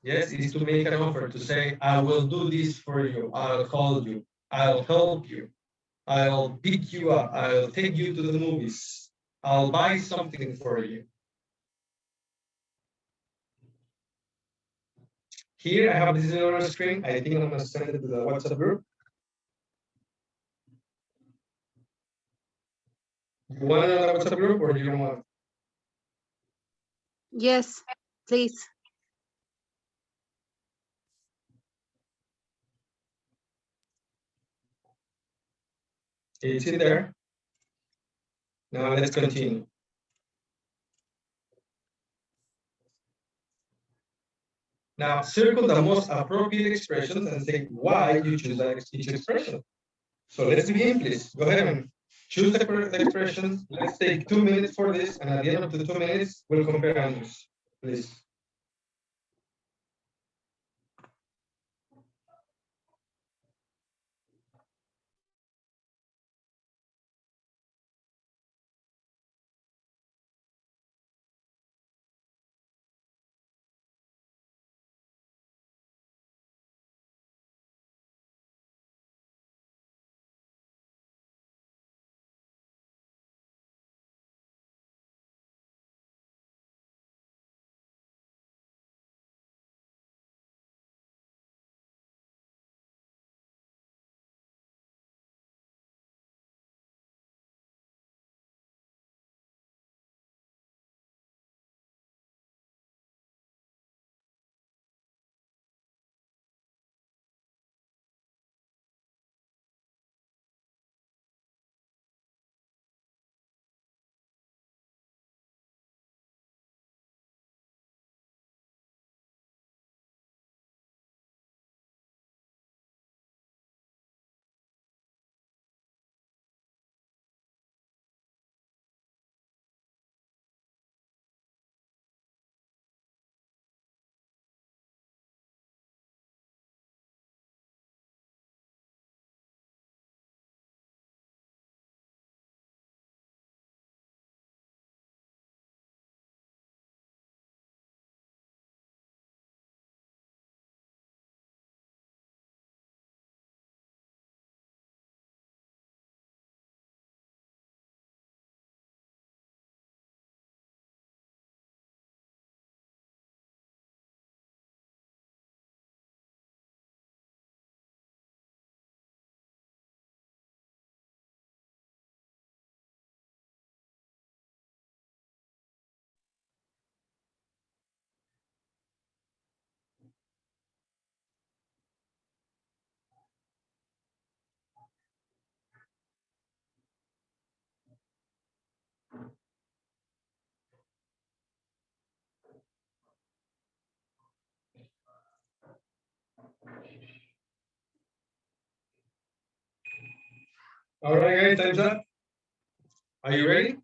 Yes, is to make an offer, to say, I will do this for you. I'll call you. I'll help you. I'll pick you up. I'll take you to the movies. I'll buy something for you. Here I have this on the screen. I think I'm going to send it to the WhatsApp group. You want it on the WhatsApp group or you don't want it? Yes, please. It's in there. Now let's continue. Now circle the most appropriate expressions and say why you choose each expression. So let's begin, please. Go ahead and choose the expressions. Let's take 2 minutes for this, and at the end of the 2 minutes, we'll compare answers, please. All right, guys, time's up. Are you ready?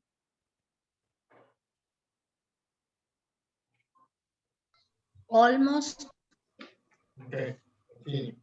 Almost. Okay, continue.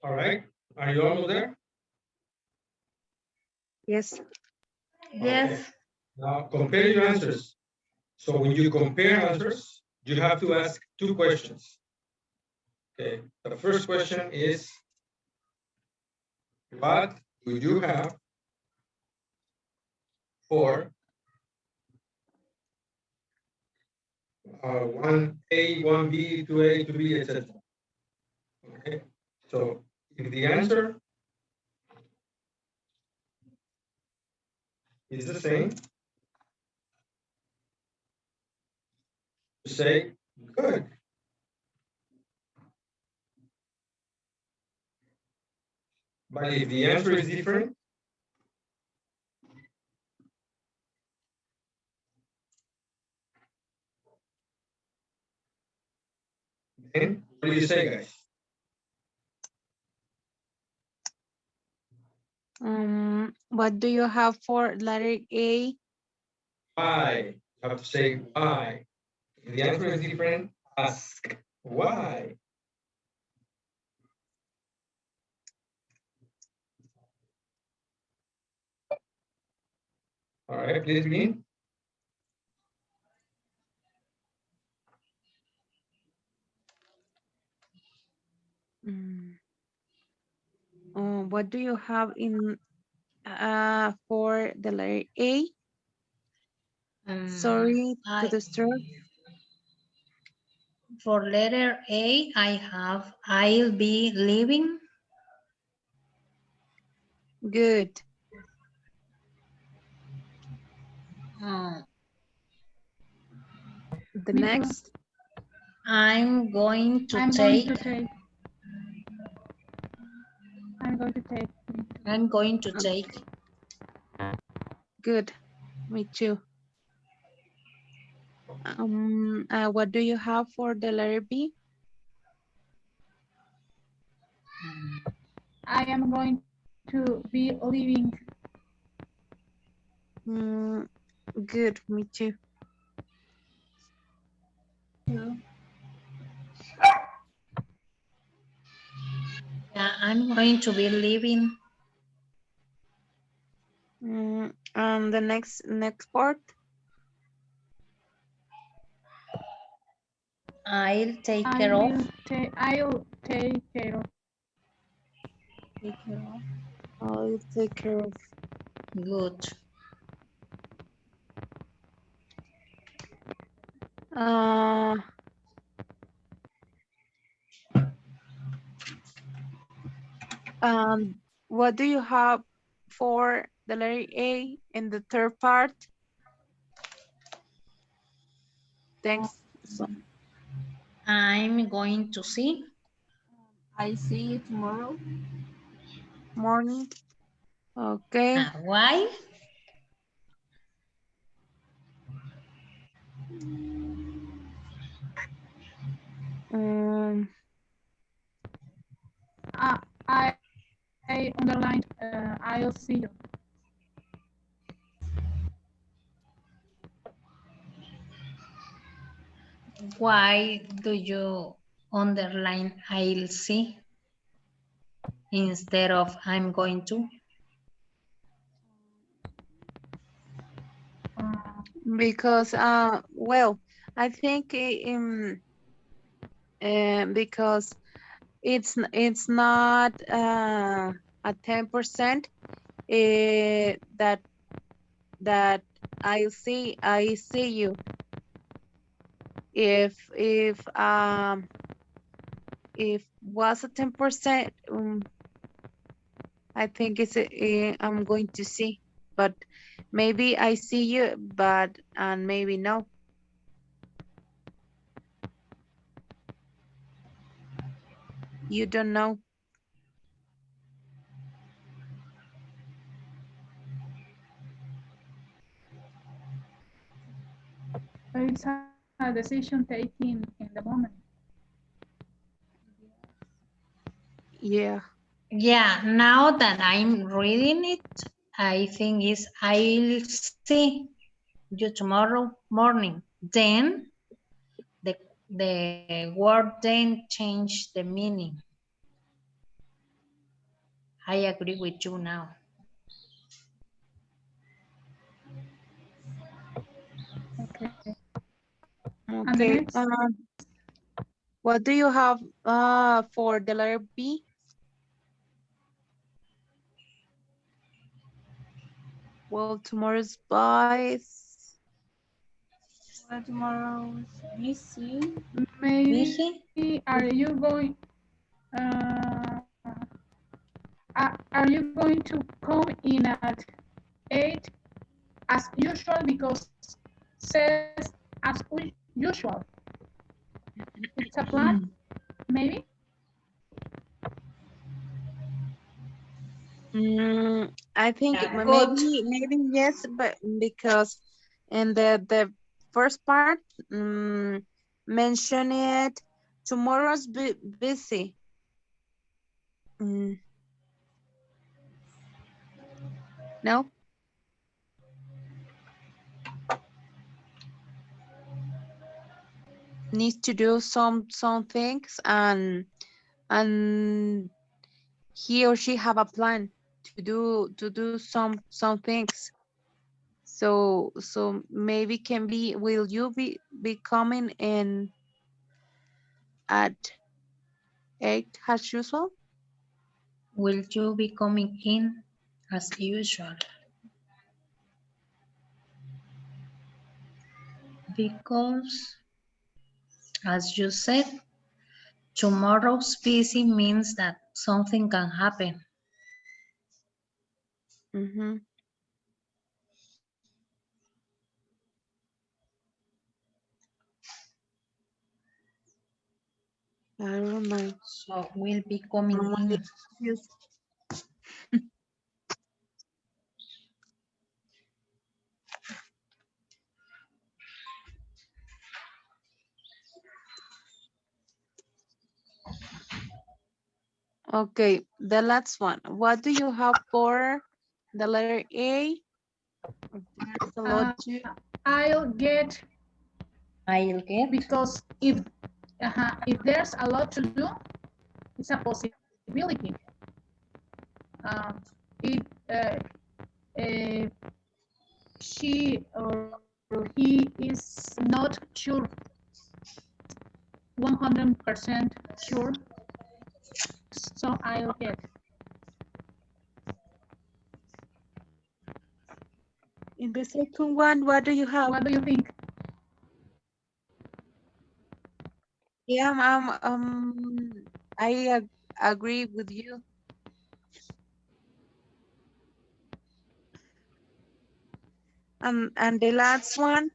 All right, are you almost there? Yes. Yes. Okay. Now compare your answers. So when you compare answers, you have to ask 2 questions. Okay, the first question is, what do you have for 1A, 1B, 2A, 2B, etc. Okay, so if the answer is the same, say good. But if the answer is different, Then, what do you say, guys? What do you have for letter A? Why? You have to say why. If the answer is different, ask why. All right, please begin. What do you have in for the letter A? Sorry to disturb. For letter A, I have I'll be leaving. Good. The Me too. next. I'm going to I'm take. going to take. I'm going to take. I'm going to take. Good. Me too. What do you have for the letter B? I am going to be leaving. Good. Me too. Yeah, I'm going to be leaving. The next part. I'll take care of. I'll take care of. Take care of. I'll take care of. Good. What do you have for the letter A in the third part? Thanks. I'm going to see. I see you tomorrow. Morning. Okay. Why? I underlined. I'll see you. Why do you underline I'll see instead of I'm going to? Because well, I think because it's not a 10% that I see you. If was a 10%, I think it's I'm going to see, but maybe I see you, but and maybe no. You don't know. It's a decision taken in the moment. Yeah. Yeah, now that I'm reading it, I think is I'll see you tomorrow morning. Then the word then change the meaning. I agree with you now. Okay. Okay. What do you have for the letter B? Well, tomorrow's boys. Well, tomorrow's busy. Maybe are you going to come in at 8 as usual because says as usual. It's a plan, maybe? I think Yeah, maybe yes, but because in the first part mention it Tomorrow's busy. No? Needs to do some things and he or she have a plan to do some things. So maybe can be, will you be coming in at 8 as usual? Will you be coming in as usual? Because, as you said, tomorrow's busy means that something can happen. I don't know. So we'll be coming in. Yes. Okay, the last one. What do you have for the letter A? There's a lot to. I'll get. Because if there's a lot to do, it's a possibility. If she or he is not sure, 100% sure, so I'll get. In the second one, what do you have? What do you think? Yeah, I agree with you. And the last one?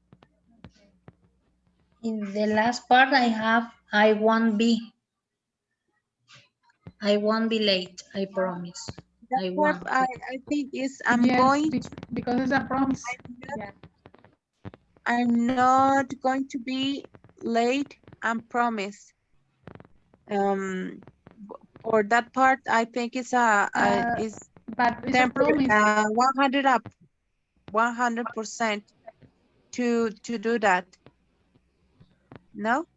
In the last part I have, I won't be late, I promise. That I part won't. I think is I'm going because it's a promise. I'm not going to be late, I promise. For that part, I think it's is but it's temporary, a promise. 100 up, 100% to do that. No?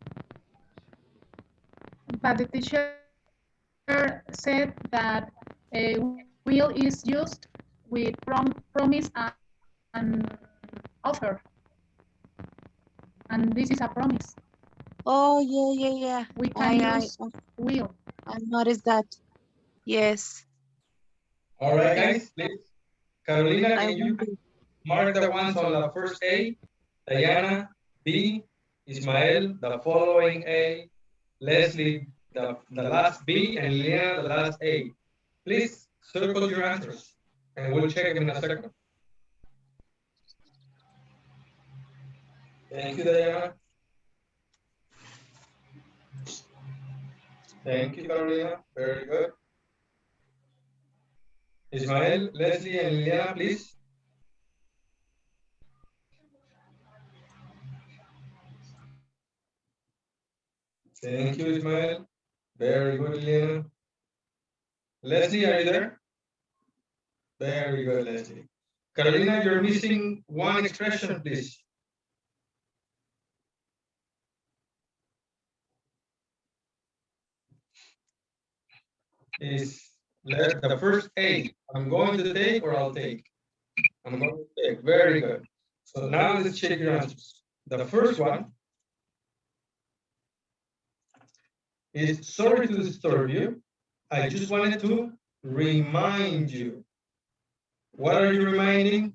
But the teacher said that will is used with promise and offer. And this is a promise. Oh, yeah. We can use will. I noticed that. Yes. All right, guys, please. Carolina, can you mark the ones on the first A? Diana, B, Ismael, the following A, Leslie, the last B, and Liliana, the last A. Please circle your answers, and we'll check them in a second. Thank you, Diana. Thank you, Carolina. Very good. Ismael, Leslie, and Liliana, please. Thank you, Ismael. Very good, Liliana. Leslie, are you there? Very good, Leslie. Carolina, you're missing one expression, please. Is the first A. I'm going to take or I'll take. I'm going to take. Very good. So now let's check your answers. The first one is sorry to disturb you. I just wanted to remind you. What are you reminding?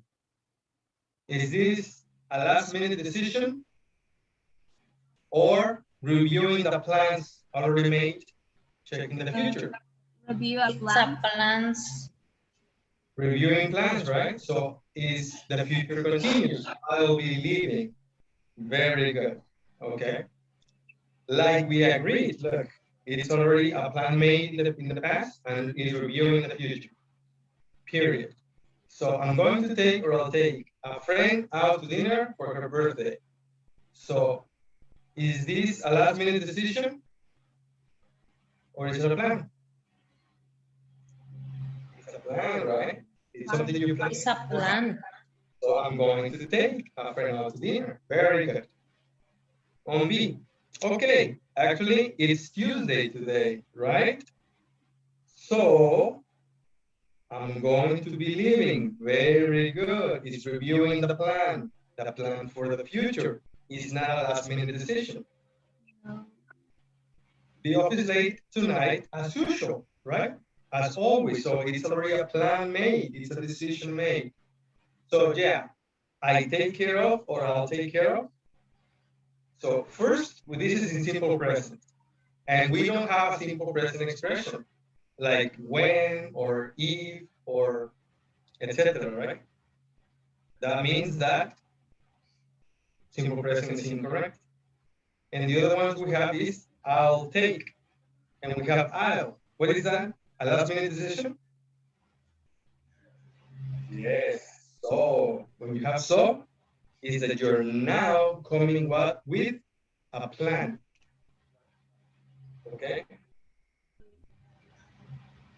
Is this a last minute decision or reviewing the plans already made, checking the future? Review a plans. Reviewing plans, right? So is the future continuous? I'll be leaving. Very good. Okay. Like we agreed, look, it's already a plan made in the past and is reviewing the future. Period. So I'm going to take or I'll take a friend out to dinner for her birthday. So is this a last minute decision or is it a plan? It's a plan, right? It's something you plan. It's a plan. So I'm going to take a friend out to dinner. Very good. On B. Okay, actually it's Tuesday today, right? So I'm going to be leaving. Very good. It's reviewing the plan for the future. It's not a last minute decision. The office late tonight as usual, right? As always. So it's already a plan made. It's a decision made. So yeah, I take care of or I'll take care of. So first, this is in simple present. And we don't have a simple present expression like when or if or etc., right? That means that simple present is incorrect. And the other ones we have is I'll take, and we have I'll. What is that? A last minute decision? Yes. So when you have so, is that you're now coming what with a plan. Okay.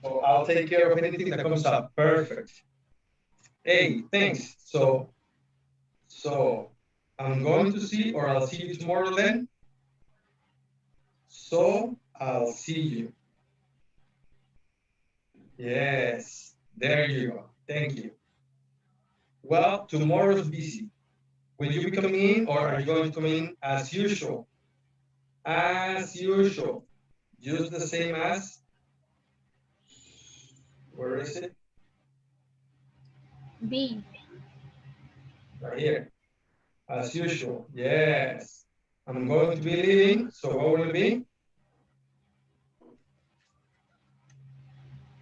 So I'll take care of anything that comes up. Perfect. Hey, thanks. So I'm going to see, or I'll see you tomorrow then. So I'll see you. Yes, there you go. Thank you. Well, tomorrow's busy. Will you be coming in or are you going to come in as usual? As usual. Just the same as, where is it? B. Right here. As usual. Yes. I'm going to be leaving, so what will it be?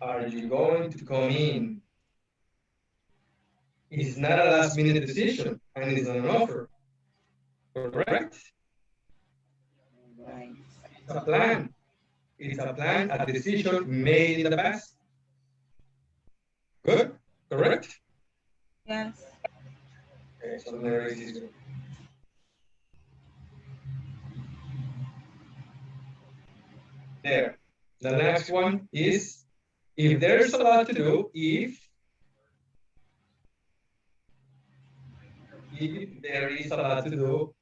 Are you going to come in? It's not a last minute decision and it's not an offer. Correct? Right. It's a plan. It's a plan, a decision made in the past. Good? Correct? Yes. Okay, so there is this. There. The next one is if there's a lot to do, if there is a lot to do,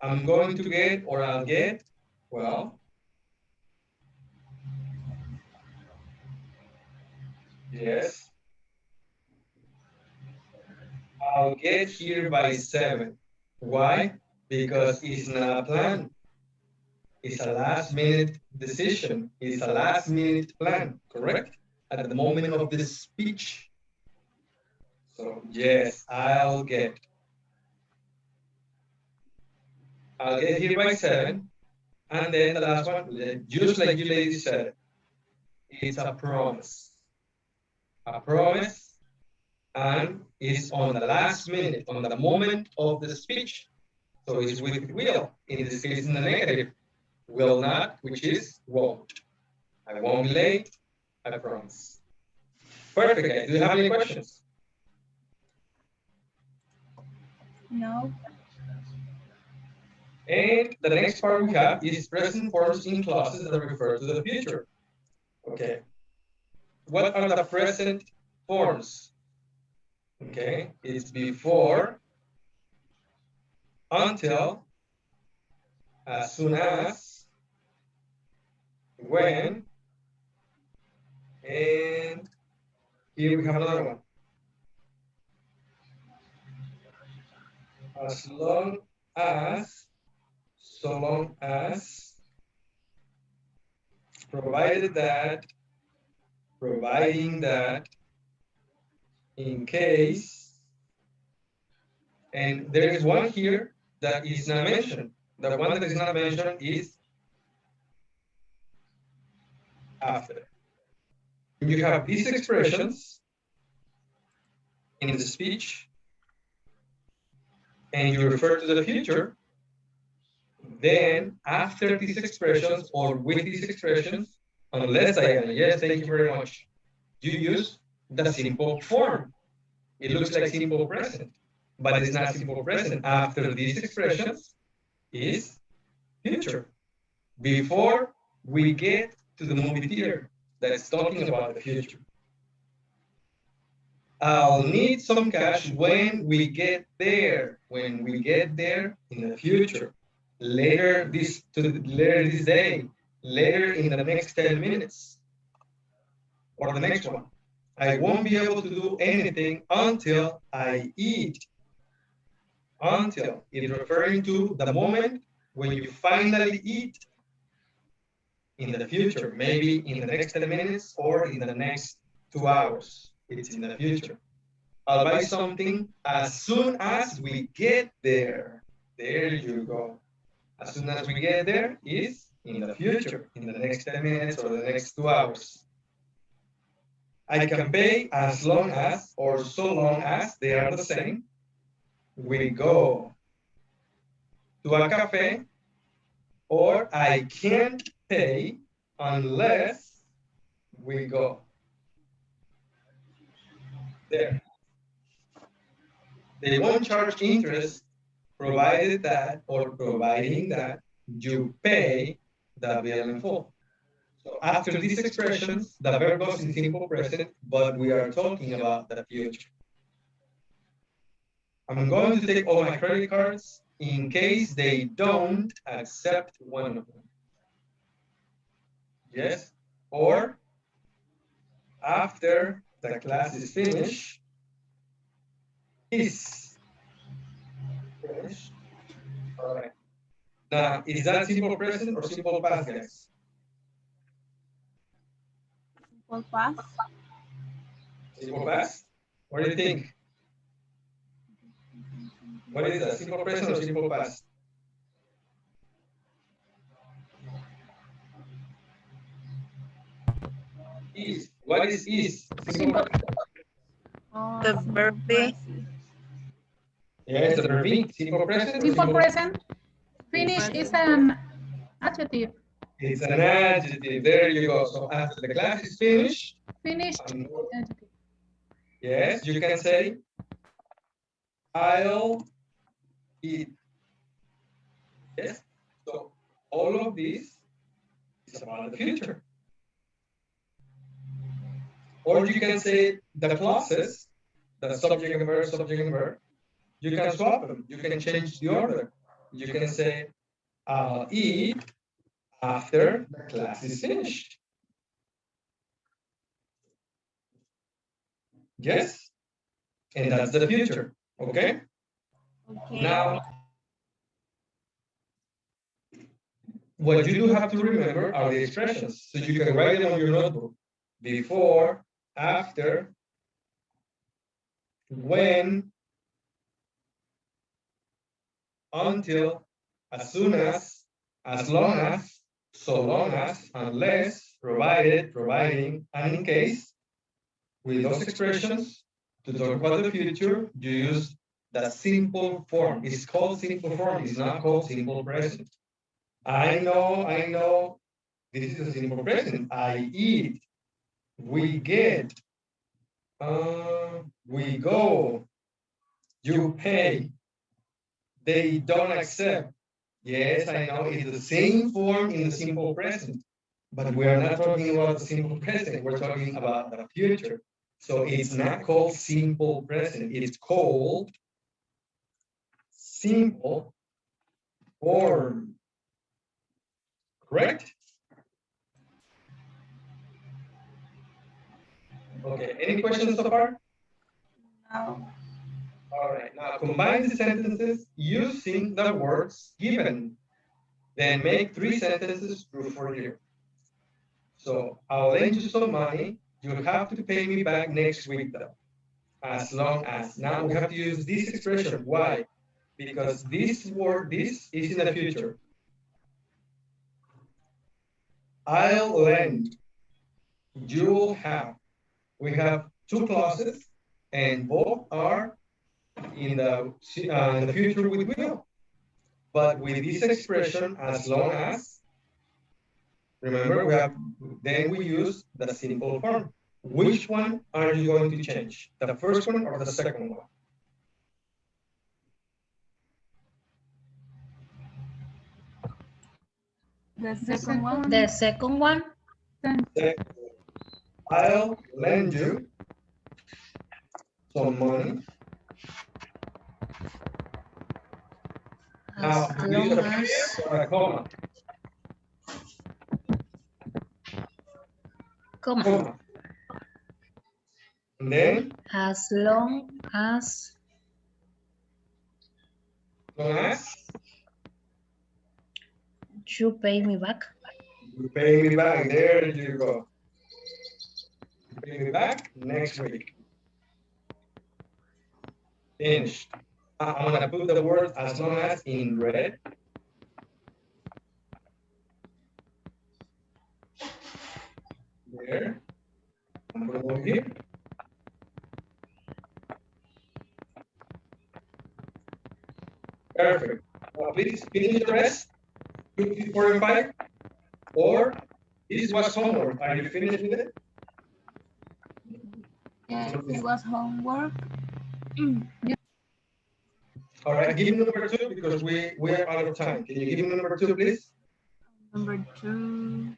I'm going to get or I'll get, well, yes, I'll get here by 7. Why? Because it's not a plan. It's a last minute decision. It's a last minute plan, correct? At the moment of the speech. So yes, I'll get here by 7. And then the last one, just like you ladies said, it's a promise. A promise, and it's on the last minute, on the moment of the speech. So it's with will. In this case, in the negative. Will not, which is won't. I won't be late, I promise. Perfect, guys. Do you have any questions? No. And the next part we have is present forms in clauses that refer to the future. Okay. What are the present forms? Okay, it's before, until, as soon as, when, and here we have another one. As long as, so long as, provided that, providing that, in case, and there is one here that is not mentioned. The one that is not mentioned is after. You have these expressions in the speech, and you refer to the future, then after these expressions or with these expressions, unless Diana, yes, thank you very much, you use the simple form. It looks like simple present, but it's not simple present. After these expressions is future. Before we get to the movie theater that's talking about the future. I'll need some cash when we get there. When we get there in the future, later this day, later in the next 10 minutes, or the next one. I won't be able to do anything until I eat. Until is referring to the moment when you finally eat in the future, maybe in the next 10 minutes or in the next 2 hours. It's in the future. I'll buy something as soon as we get there. There you go. As soon as we get there is in the future, in the next 10 minutes or the next 2 hours. I can pay as long as or so long as they are the same. We go to a cafe, or I can't pay unless we go there. They won't charge interest provided that or providing that you pay the bill in full. So after these expressions, the verb goes in simple present, but we are talking about the future. I'm going to take all my credit cards in case they don't accept one of them. Yes? Or after the class is finished, is finished. All right. Now, is that simple present or simple past, guys? Simple past. Simple past? What do you think? What is that? Simple present or simple past? Is. What is is? Simple. The verb be. Yes, the verb be. Simple present. Simple present. Finish is an adjective. It's an adjective. There you go. So after the class is finished. Finished. Yes, you can say, I'll eat. Yes. So all of this is about the future. Or you can say the clauses, the subject and verb, you can swap them. You can change the order. You can say, I'll eat after the class is finished. Yes? And that's the future. Okay? Okay. Now, what you do have to remember are the expressions. So you can write them on your notebook. Before, after, when, until, as soon as long as, so long as, unless, provided, providing, and in case. With those expressions, to talk about the future, you use the simple form. It's called simple form. It's not called simple present. I know. This is a simple present. I eat. We get. We go. You pay. They don't accept. Yes, I know. It's the same form in the simple present. But we are not talking about the simple present. We're talking about the future. So it's not called simple present. It's called simple form. Correct? Okay, any questions so far? No. All right, now combine the sentences using the words given. Then make 3 sentences true for you. So I'll lend you some money. You'll have to pay me back next week though. As long as. Now we have to use this expression. Why? Because this word, this is in the future. I'll lend. You'll have. We have 2 clauses, and both are in the future with will. But with this expression, as long as, remember, we use the simple form. Which one are you going to change? The first one or the second one? The second one. The second one. I'll lend you some money. Now, As we long use a as, period or a comma. comma. And then, As long as you pay me back. you pay me back. There you go. You pay me back next week. Finished. I'm gonna put the word as long as in red. There. I'm gonna go here. Perfect. Please finish the rest. 2, 4, and 5. Or this was homework. Are you finished with it? Yeah, it was homework. All right, give me number 2 because we are out of time. Can you give me number 2, please? Number 2.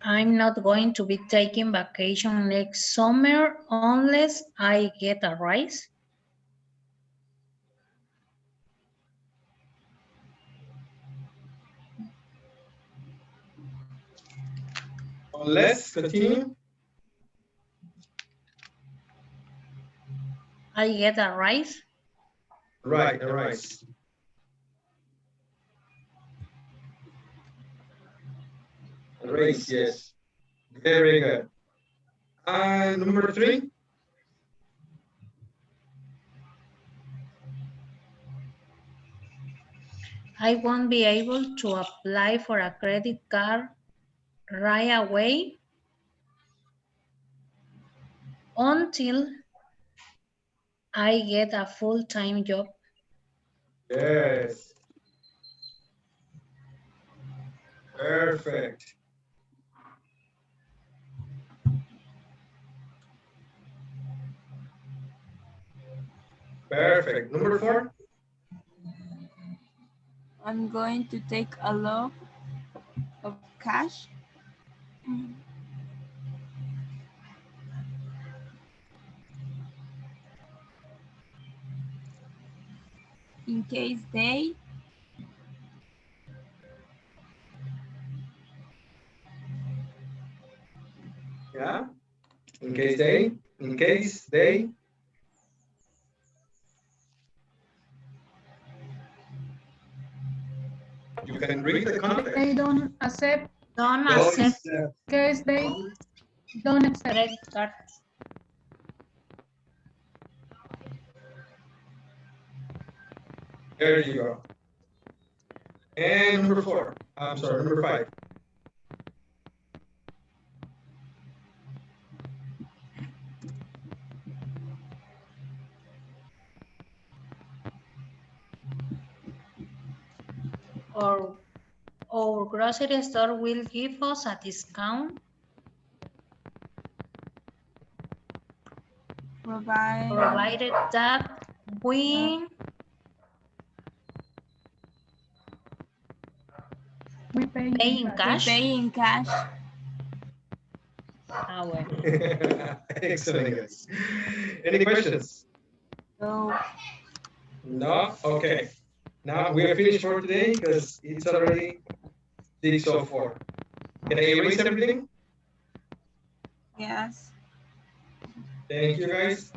I'm not going to be taking vacation next summer unless I get a raise. Let's continue. I get a raise. Right, a rise. A raise, yes. Very good. And number 3. I won't be able to apply for a credit card right away until I get a full-time job. Yes. Perfect. Perfect. Number 4. I'm going to take a lot of cash. In case they Yeah. In case they. You can read the context. They don't accept. Don't Don't accept Case they don't accept. credit cards. There you go. And number 4. I'm sorry, number 5. Or our grocery store will give us a discount. Provided that we pay in cash. pay in cash. Ah, well. Excellent, guys. Any questions? So No? Okay. Now we are finished for today because it's already 6:04. Can I erase everything? yes. Thank you, guys.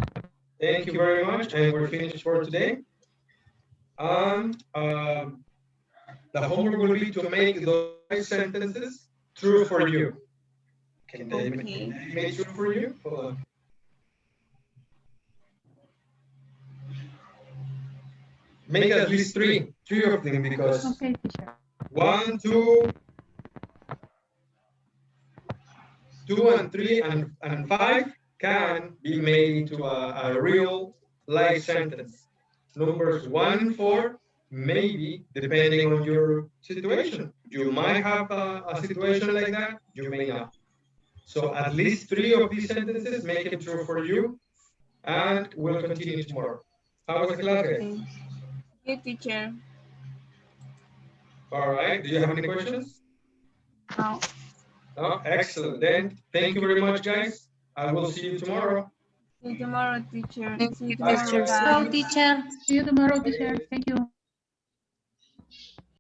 Thank you very much. And we're finished for today. The homework will be to make those sentences true for you. Can they make true for you? Hold on. Make at least three of them because Okay, teacher. 1, 2, 2 and 3 and 5 can be made into a real life sentence. Numbers 1 and 4, maybe depending on your situation. You might have a situation like that, you may not. So at least 3 of these sentences make it true for you, and we'll continue tomorrow. How was the class, guys? Good, teacher. All right. Do you have any questions? No. No? Excellent. Then thank you very much, guys. I will see you tomorrow. See you tomorrow, teacher. See you Thank you, tomorrow, teacher. guys. Hello, teacher. See you tomorrow, teacher. Thank you.